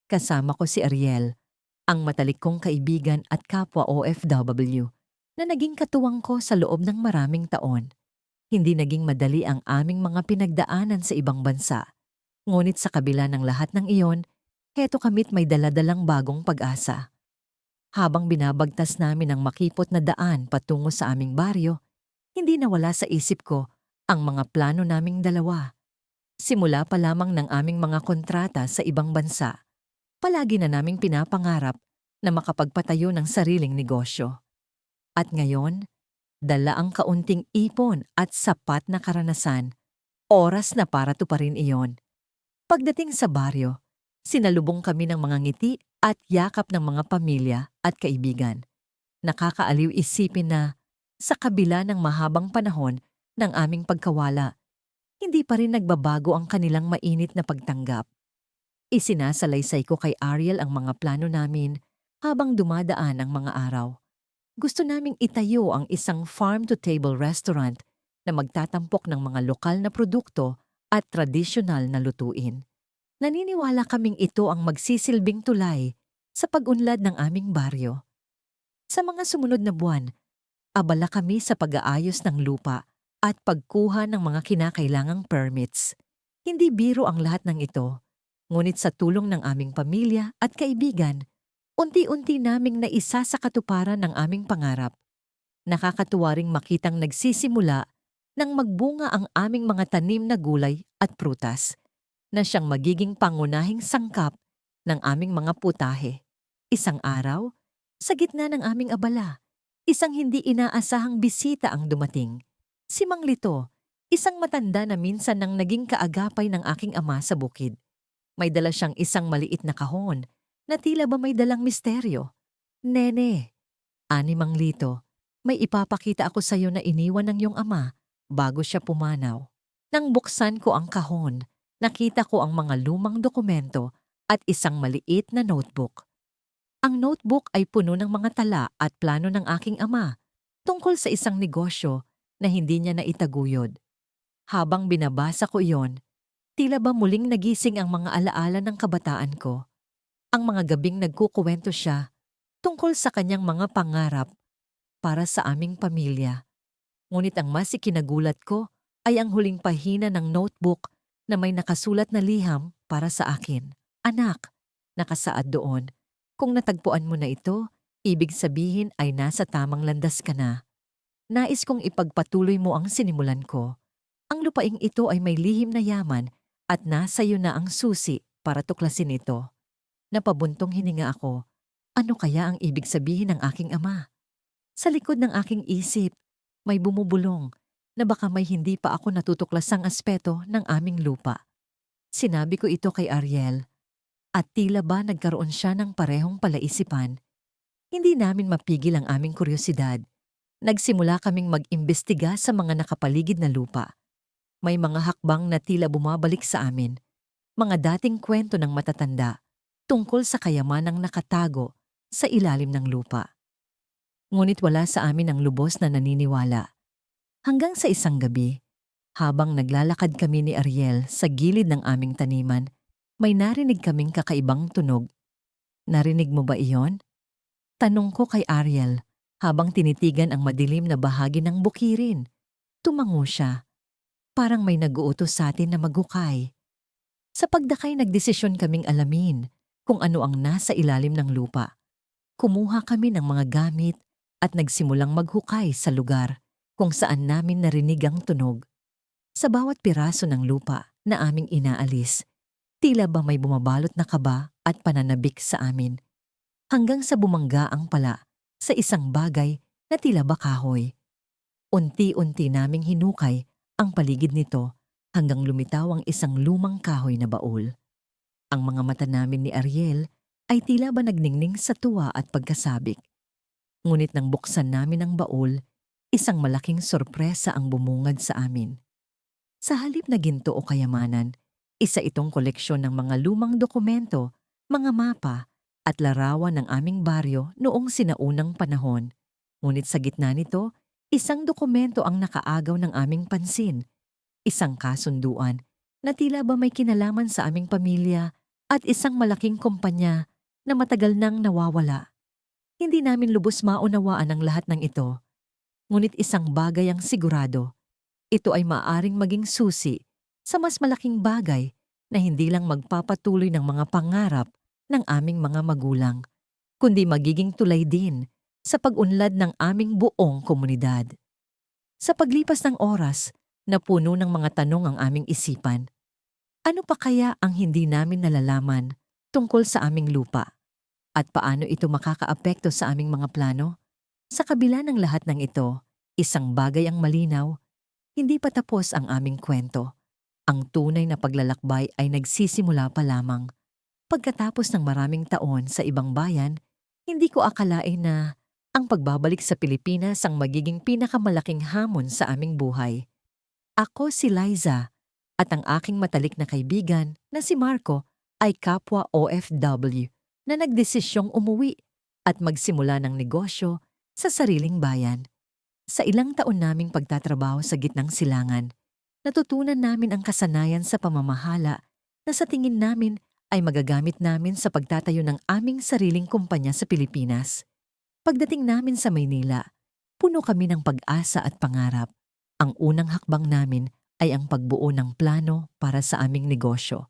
Kasama ko si Ariel, ang matalik kong kaibigan at kapwa OFW, na naging katuwang ko sa loob ng maraming taon. Hindi naging madali ang aming mga pinagdaanan sa ibang bansa. Ngunit sa kabila ng lahat ng iyon, heto kami't may daladalang bagong pag-asa. Habang binabagtas namin ang makipot na daan patungo sa aming baryo, hindi nawala sa isip ko ang mga plano naming dalawa. Simula pa lamang ng aming mga kontrata sa ibang bansa, palagi na naming pinapangarap na makapagpatayo ng sariling negosyo. At ngayon, dala ang kaunting ipon at sapat na karanasan, oras na para tuparin iyon. Pagdating sa baryo, sinalubong kami ng mga ngiti at yakap ng mga pamilya at kaibigan. Nakakaaliw isipin na sa kabila ng mahabang panahon ng aming pagkawala, Hindi pa rin nagbabago ang kanilang mainit na pagtanggap. Isinasalaysay ko kay Ariel ang mga plano namin habang dumadaan ang mga araw. Gusto naming itayo ang isang farm-to-table restaurant na magtatampok ng mga lokal na produkto at tradisyonal na lutuin. Naniniwala kaming ito ang magsisilbing tulay sa pag-unlad ng aming baryo. Sa mga sumunod na buwan, abala kami sa pag-aayos ng lupa at pagkuha ng mga kinakailangang permits. Hindi biro ang lahat ng ito, ngunit sa tulong ng aming pamilya at kaibigan, unti-unti naming naisa sa katuparan ng aming pangarap. Nakakatuwa ring makitang nagsisimula nang magbunga ang aming mga tanim na gulay at prutas na siyang magiging pangunahing sangkap ng aming mga putahe. Isang araw, sa gitna ng aming abala, isang hindi inaasahang bisita ang dumating. Si Mang Lito, isang matanda na minsan nang naging kaagapay ng aking ama sa bukid. May dala siyang isang maliit na kahon na tila ba may dalang misteryo. Nene, ani Mang Lito, may ipapakita ako sa iyo na iniwan ng iyong ama bago siya pumanaw. Nang buksan ko ang kahon, nakita ko ang mga lumang dokumento at isang maliit na notebook. Ang notebook ay puno ng mga tala at plano ng aking ama tungkol sa isang negosyo na hindi niya naitaguyod. Habang binabasa ko iyon, tila ba muling nagising ang mga alaala ng kabataan ko. Ang mga gabing nagkukuwento siya tungkol sa kanyang mga pangarap para sa aming pamilya. Ngunit ang mas ikinagulat ko ay ang huling pahina ng notebook na may nakasulat na liham para sa akin. Anak, nakasaad doon. Kung natagpuan mo na ito, ibig sabihin ay nasa tamang landas ka na. Nais kong ipagpatuloy mo ang sinimulan ko. Ang lupaing ito ay may lihim na yaman at nasa iyo na ang susi para tuklasin ito. Napabuntong hininga ako. Ano kaya ang ibig sabihin ng aking ama? Sa likod ng aking isip, may bumubulong na baka may hindi pa ako natutuklasang aspeto ng aming lupa. Sinabi ko ito kay Ariel at tila ba nagkaroon siya ng parehong palaisipan. Hindi namin mapigil ang aming kuryosidad. Nagsimula kaming mag-imbestiga sa mga nakapaligid na lupa. May mga hakbang na tila bumabalik sa amin. Mga dating kwento ng matatanda tungkol sa kayamanang nakatago sa ilalim ng lupa. Ngunit wala sa amin ang lubos na naniniwala. Hanggang sa isang gabi, habang naglalakad kami ni Ariel sa gilid ng aming taniman, may narinig kaming kakaibang tunog. Narinig mo ba iyon? Tanong ko kay Ariel habang tinitigan ang madilim na bahagi ng bukirin. Tumango siya. Parang may nag-uutos sa atin na maghukay. Sa pagdakay nagdesisyon kaming alamin kung ano ang nasa ilalim ng lupa. Kumuha kami ng mga gamit at nagsimulang maghukay sa lugar kung saan namin narinig ang tunog. Sa bawat piraso ng lupa na aming inaalis, tila ba may bumabalot na kaba at pananabik sa amin. Hanggang sa bumangga ang pala sa isang bagay na tila ba kahoy. Unti-unti naming hinukay ang paligid nito hanggang lumitaw ang isang lumang kahoy na baul. Ang mga mata namin ni Ariel ay tila ba nagningning sa tuwa at pagkasabik. Ngunit nang buksan namin ang baul, isang malaking sorpresa ang bumungad sa amin. Sa halip na ginto o kayamanan, isa itong koleksyon ng mga lumang dokumento, mga mapa, at larawan ng aming baryo noong sinaunang panahon. Ngunit sa gitna nito, isang dokumento ang nakaagaw ng aming pansin. Isang kasunduan na tila ba may kinalaman sa aming pamilya at isang malaking kumpanya na matagal nang nawawala. Hindi namin lubos maunawaan ang lahat ng ito. Ngunit isang bagay ang sigurado. Ito ay maaaring maging susi sa mas malaking bagay na hindi lang magpapatuloy ng mga pangarap ng aming mga magulang, kundi magiging tulay din sa pag-unlad ng aming buong komunidad. Sa paglipas ng oras, napuno ng mga tanong ang aming isipan. Ano pa kaya ang hindi namin nalalaman tungkol sa aming lupa? At paano ito makakaapekto sa aming mga plano? Sa kabila ng lahat ng ito, isang bagay ang malinaw, hindi pa tapos ang aming kwento. Ang tunay na paglalakbay ay nagsisimula pa lamang. Pagkatapos ng maraming taon sa ibang bayan, hindi ko akalain na ang pagbabalik sa Pilipinas ang magiging pinakamalaking hamon sa aming buhay. Ako si Liza, At ang aking matalik na kaibigan na si Marco ay kapwa OFW na nagdesisyong umuwi at magsimula ng negosyo sa sariling bayan. Sa ilang taon naming pagtatrabaho sa gitnang silangan, natutunan namin ang kasanayan sa pamamahala na sa tingin namin ay magagamit namin sa pagtatayo ng aming sariling kumpanya sa Pilipinas. Pagdating namin sa Maynila, puno kami ng pag-asa at pangarap. Ang unang hakbang namin ay ang pagbuo ng plano para sa aming negosyo.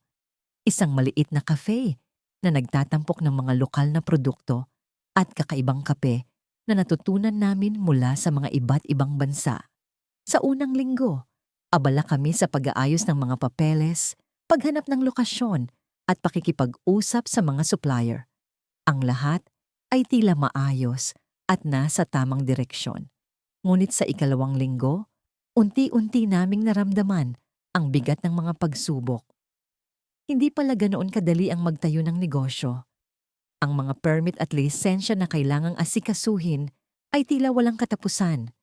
Isang maliit na cafe na nagtatampok ng mga lokal na produkto at kakaibang kape na natutunan namin mula sa mga iba't ibang bansa. Sa unang linggo, abala kami sa pag-aayos ng mga papeles, paghanap ng lokasyon at pakikipag-usap sa mga supplier. Ang lahat ay tila maayos at nasa tamang direksyon. Ngunit sa ikalawang linggo, unti-unti naming naramdaman ang bigat ng mga pagsubok. Hindi pala ganoon kadali ang magtayo ng negosyo. Ang mga permit at lisensya na kailangang asikasuhin ay tila walang katapusan.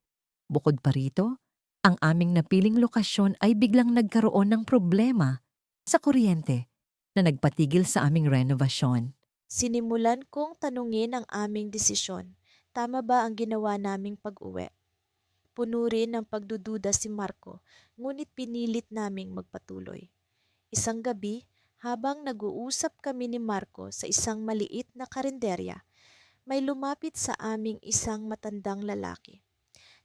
Bukod pa rito, ang aming napiling lokasyon ay biglang nagkaroon ng problema sa kuryente na nagpatigil sa aming renovasyon. Sinimulan kong tanungin ang aming desisyon. Tama ba ang ginawa naming pag-uwi? Puno rin ng pagdududa si Marco, ngunit pinilit naming magpatuloy. Isang gabi, habang nag-uusap kami ni Marco sa isang maliit na karinderya, may lumapit sa aming isang matandang lalaki.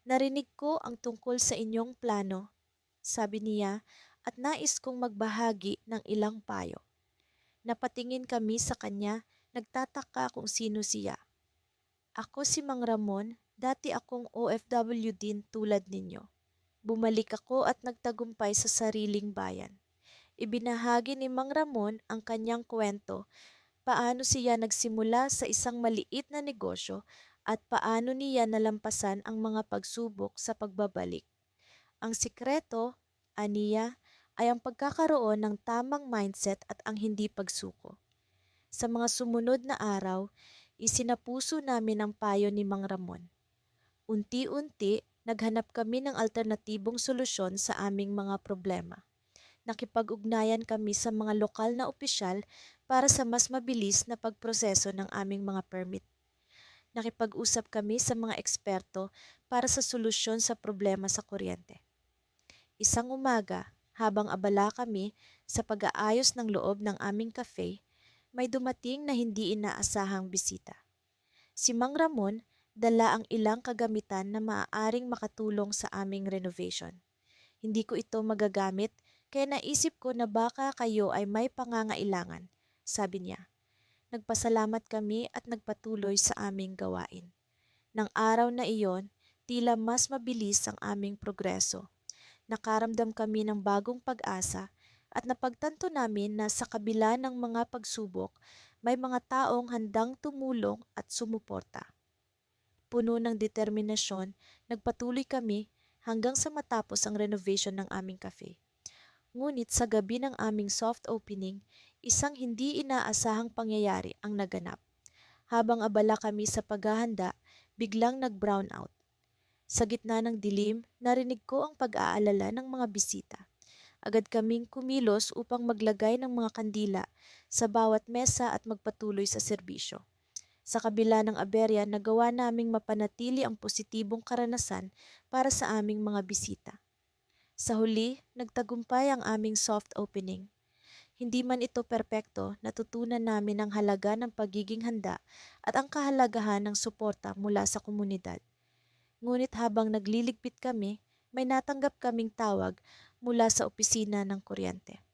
Narinig ko ang tungkol sa inyong plano, sabi niya, at nais kong magbahagi ng ilang payo. Napatingin kami sa kanya, nagtataka kung sino siya. Ako si Mang Ramon, dati akong OFW din tulad ninyo. Bumalik ako at nagtagumpay sa sariling bayan. Ibinahagi ni Mang Ramon ang kanyang kwento, paano siya nagsimula sa isang maliit na negosyo at paano niya nalampasan ang mga pagsubok sa pagbabalik. Ang sikreto, aniya, ay ang pagkakaroon ng tamang mindset at ang hindi pagsuko. Sa mga sumunod na araw, isinapuso namin ang payo ni Mang Ramon. Unti-unti, naghanap kami ng alternatibong solusyon sa aming mga problema. Nakipag-ugnayan kami sa mga lokal na opisyal para sa mas mabilis na pagproseso ng aming mga permit. Nakipag-usap kami sa mga eksperto para sa solusyon sa problema sa kuryente. Isang umaga, habang abala kami sa pag-aayos ng loob ng aming cafe, may dumating na hindi inaasahang bisita. Si Mang Ramon dala ang ilang kagamitan na maaaring makatulong sa aming renovation. Hindi ko ito magagamit kaya naisip ko na baka kayo ay may pangangailangan, sabi niya. Nagpasalamat kami at nagpatuloy sa aming gawain. Nang araw na iyon, tila mas mabilis ang aming progreso. Nakaramdam kami ng bagong pag-asa at napagtanto namin na sa kabila ng mga pagsubok, may mga taong handang tumulong at sumuporta. Puno ng determinasyon, nagpatuloy kami hanggang sa matapos ang renovation ng aming cafe. Ngunit sa gabi ng aming soft opening, isang hindi inaasahang pangyayari ang naganap. Habang abala kami sa paghahanda, biglang nag-brown out. Sa gitna ng dilim, narinig ko ang pag-aalala ng mga bisita. Agad kaming kumilos upang maglagay ng mga kandila sa bawat mesa at magpatuloy sa serbisyo. Sa kabila ng aberya, nagawa naming mapanatili ang positibong karanasan para sa aming mga bisita. Sa huli, nagtagumpay ang aming soft opening. Hindi man ito perpekto, natutunan namin ang halaga ng pagiging handa at ang kahalagahan ng suporta mula sa komunidad. Ngunit habang nagliligpit kami, may natanggap kaming tawag mula sa opisina ng kuryente.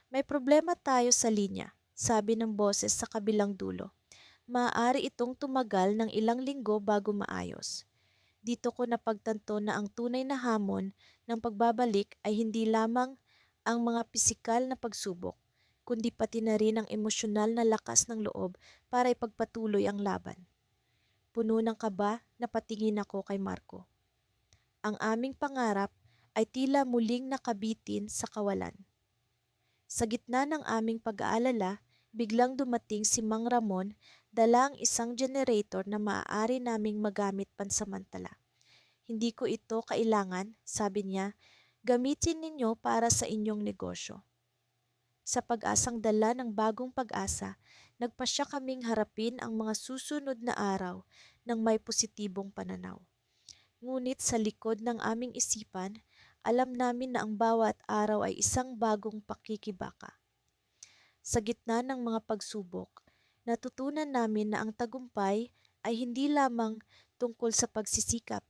May problema tayo sa linya, sabi ng boses sa kabilang dulo. Maaari itong tumagal ng ilang linggo bago maayos. Dito ko napagtanto na ang tunay na hamon ng pagbabalik ay hindi lamang ang mga pisikal na pagsubok, kundi pati na rin ang emosyonal na lakas ng loob para ipagpatuloy ang laban. Puno ng kaba, napatingin ako kay Marco. Ang aming pangarap ay tila muling nakabitin sa kawalan. Sa gitna ng aming pag-aalala, biglang dumating si Mang Ramon, dala ang isang generator na maaari naming magamit pansamantala. Hindi ko ito kailangan, sabi niya, Gamitin ninyo para sa inyong negosyo. Sa pag-asang dala ng bagong pag-asa, nagpasya kaming harapin ang mga susunod na araw ng may positibong pananaw. Ngunit sa likod ng aming isipan, alam namin na ang bawat araw ay isang bagong pakikibaka. Sa gitna ng mga pagsubok, natutunan namin na ang tagumpay ay hindi lamang tungkol sa pagsisikap,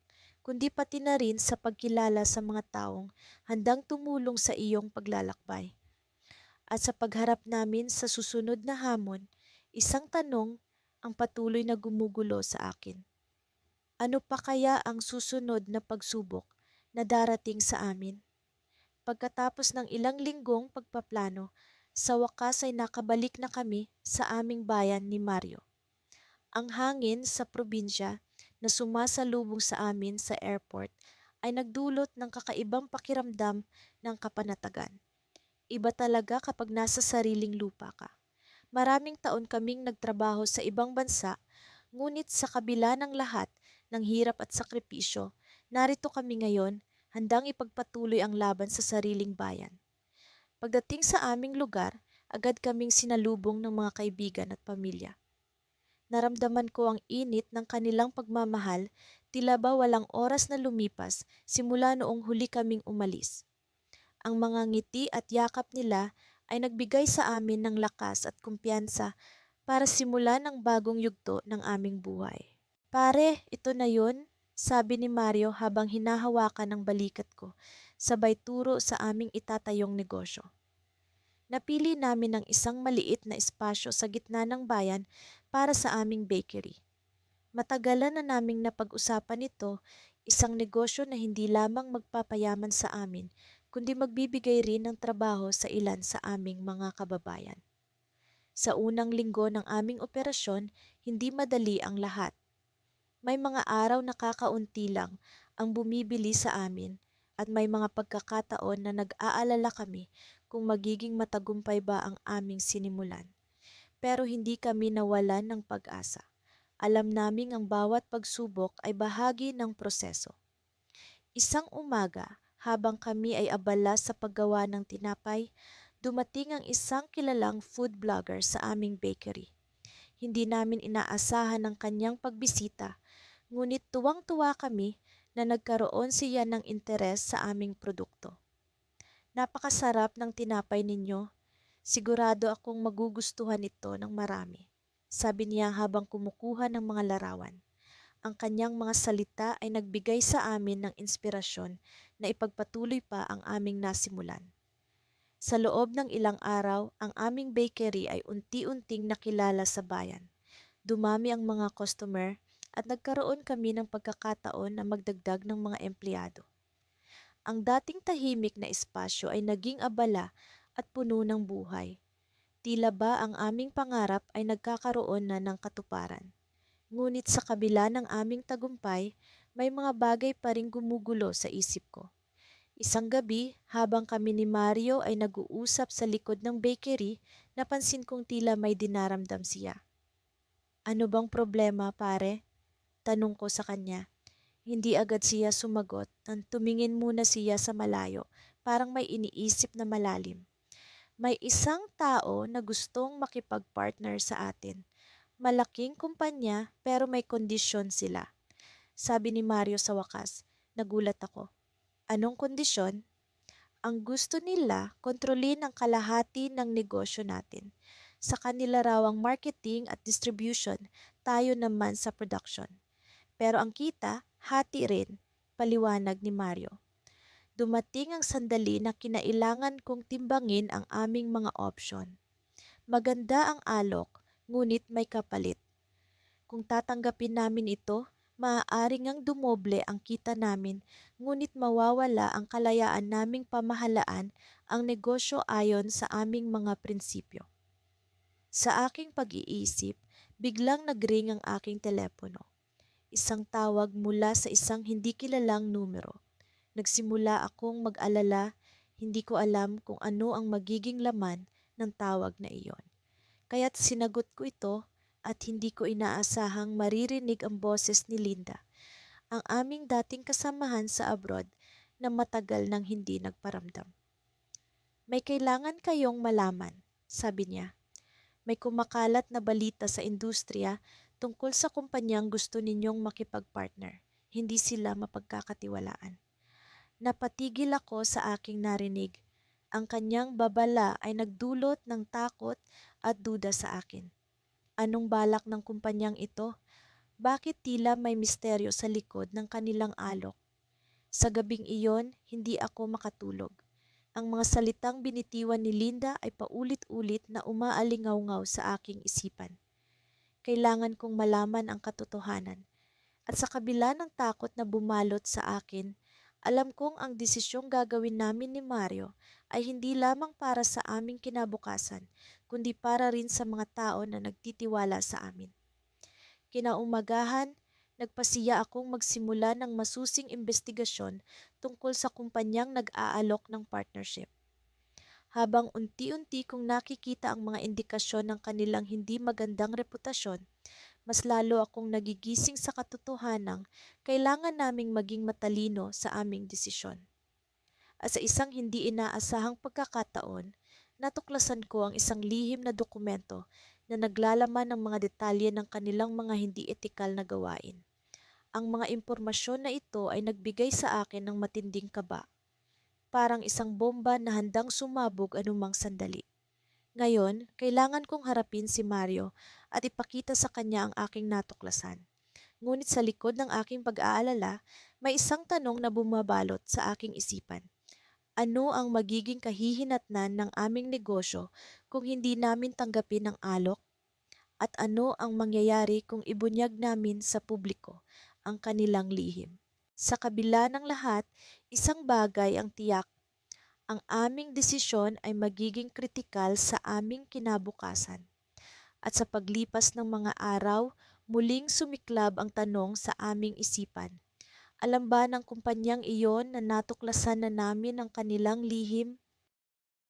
kundi pati na rin sa pagkilala sa mga taong handang tumulong sa iyong paglalakbay. At sa pagharap namin sa susunod na hamon, isang tanong ang patuloy na gumugulo sa akin. Ano pa kaya ang susunod na pagsubok na darating sa amin? Pagkatapos ng ilang linggong pagpaplano, sa wakas ay nakabalik na kami sa aming bayan ni Mario. Ang hangin sa probinsya na sumasalubong sa amin sa airport ay nagdulot ng kakaibang pakiramdam ng kapanatagan. Iba talaga kapag nasa sariling lupa ka. Maraming taon kaming nagtrabaho sa ibang bansa, ngunit sa kabila ng lahat ng hirap at sakripisyo, narito kami ngayon, handang ipagpatuloy ang laban sa sariling bayan. Pagdating sa aming lugar, agad kaming sinalubong ng mga kaibigan at pamilya. Naramdaman ko ang init ng kanilang pagmamahal, tila ba walang oras na lumipas simula noong huli kaming umalis. Ang mga ngiti at yakap nila ay nagbigay sa amin ng lakas at kumpiyansa para simulan ang bagong yugto ng aming buhay. Pare, ito na yun, sabi ni Mario habang hinahawakan ng balikat ko, sabay turo sa aming itatayong negosyo. Napili namin ang isang maliit na espasyo sa gitna ng bayan para sa aming bakery. Matagalan na naming napag-usapan ito, isang negosyo na hindi lamang magpapayaman sa amin, kundi magbibigay rin ng trabaho sa ilan sa aming mga kababayan. Sa unang linggo ng aming operasyon, hindi madali ang lahat. May mga araw na kakaunti lang ang bumibili sa amin at may mga pagkakataon na nag-aalala kami kung magiging matagumpay ba ang aming sinimulan. Pero hindi kami nawalan ng pag-asa. Alam naming ang bawat pagsubok ay bahagi ng proseso. Isang umaga, habang kami ay abala sa paggawa ng tinapay, dumating ang isang kilalang food blogger sa aming bakery. Hindi namin inaasahan ang kanyang pagbisita, ngunit tuwang-tuwa kami na nagkaroon siya ng interes sa aming produkto. Napakasarap ng tinapay ninyo. Sigurado akong magugustuhan ito ng marami, sabi niya habang kumukuha ng mga larawan. Ang kanyang mga salita ay nagbigay sa amin ng inspirasyon na ipagpatuloy pa ang aming nasimulan. Sa loob ng ilang araw, ang aming bakery ay unti-unting nakilala sa bayan. Dumami ang mga customer at nagkaroon kami ng pagkakataon na magdagdag ng mga empleyado. Ang dating tahimik na espasyo ay naging abala at puno ng buhay. Tila ba ang aming pangarap ay nagkakaroon na ng katuparan. Ngunit sa kabila ng aming tagumpay, may mga bagay pa ring gumugulo sa isip ko. Isang gabi, habang kami ni Mario ay nag-uusap sa likod ng bakery, napansin kong tila may dinaramdam siya. Ano bang problema, pare? Tanong ko sa kanya. Hindi agad siya sumagot, nang tumingin muna siya sa malayo, parang may iniisip na malalim. May isang tao na gustong makipag-partner sa atin. Malaking kumpanya pero may kondisyon sila. Sabi ni Mario sa wakas. Nagulat ako. Anong kondisyon? Ang gusto nila, kontrolin ang kalahati ng negosyo natin. Sa kanila raw ang marketing at distribution, tayo naman sa production. Pero ang kita, hati rin, paliwanag ni Mario. Dumating ang sandali na kinailangan kong timbangin ang aming mga option. Maganda ang alok, ngunit may kapalit. Kung tatanggapin namin ito, maaari ngang dumoble ang kita namin, ngunit mawawala ang kalayaan naming pamahalaan ang negosyo ayon sa aming mga prinsipyo. Sa aking pag-iisip, biglang nagring ang aking telepono. Isang tawag mula sa isang hindi kilalang numero. Nagsimula akong mag-alala, hindi ko alam kung ano ang magiging laman ng tawag na iyon. Kaya't sinagot ko ito at hindi ko inaasahang maririnig ang boses ni Linda, ang aming dating kasamahan sa abroad na matagal nang hindi nagparamdam. May kailangan kayong malaman, sabi niya. May kumakalat na balita sa industriya tungkol sa kumpanyang gusto ninyong makipag-partner. Hindi sila mapagkakatiwalaan. Napatigil ako sa aking narinig. Ang kanyang babala ay nagdulot ng takot at duda sa akin. Anong balak ng kumpanyang ito? Bakit tila may misteryo sa likod ng kanilang alok? Sa gabing iyon, hindi ako makatulog. Ang mga salitang binitiwan ni Linda ay paulit-ulit na umaalingaw-ngaw sa aking isipan. Kailangan kong malaman ang katotohanan. At sa kabila ng takot na bumalot sa akin, alam kong ang desisyong gagawin namin ni Mario ay hindi lamang para sa aming kinabukasan, kundi para rin sa mga tao na nagtitiwala sa amin. Kinaumagahan, nagpasiya akong magsimula ng masusing investigasyon tungkol sa kumpanyang nag-aalok ng partnership. Habang unti-unti kong nakikita ang mga indikasyon ng kanilang hindi magandang reputasyon, mas lalo akong nagigising sa katotohanang kailangan naming maging matalino sa aming desisyon. At sa isang hindi inaasahang pagkakataon, natuklasan ko ang isang lihim na dokumento na naglalaman ng mga detalye ng kanilang mga hindi etikal na gawain. Ang mga impormasyon na ito ay nagbigay sa akin ng matinding kaba, parang isang bomba na handang sumabog anumang sandali. Ngayon, kailangan kong harapin si Mario at ipakita sa kanya ang aking natuklasan. Ngunit sa likod ng aking pag-aalala, may isang tanong na bumabalot sa aking isipan. Ano ang magiging kahihinatnan ng aming negosyo kung hindi namin tanggapin ang alok? At ano ang mangyayari kung ibunyag namin sa publiko ang kanilang lihim? Sa kabila ng lahat, isang bagay ang tiyak. Ang aming desisyon ay magiging kritikal sa aming kinabukasan. At sa paglipas ng mga araw, muling sumiklab ang tanong sa aming isipan. Alam ba ng kumpanyang iyon na natuklasan na namin ang kanilang lihim?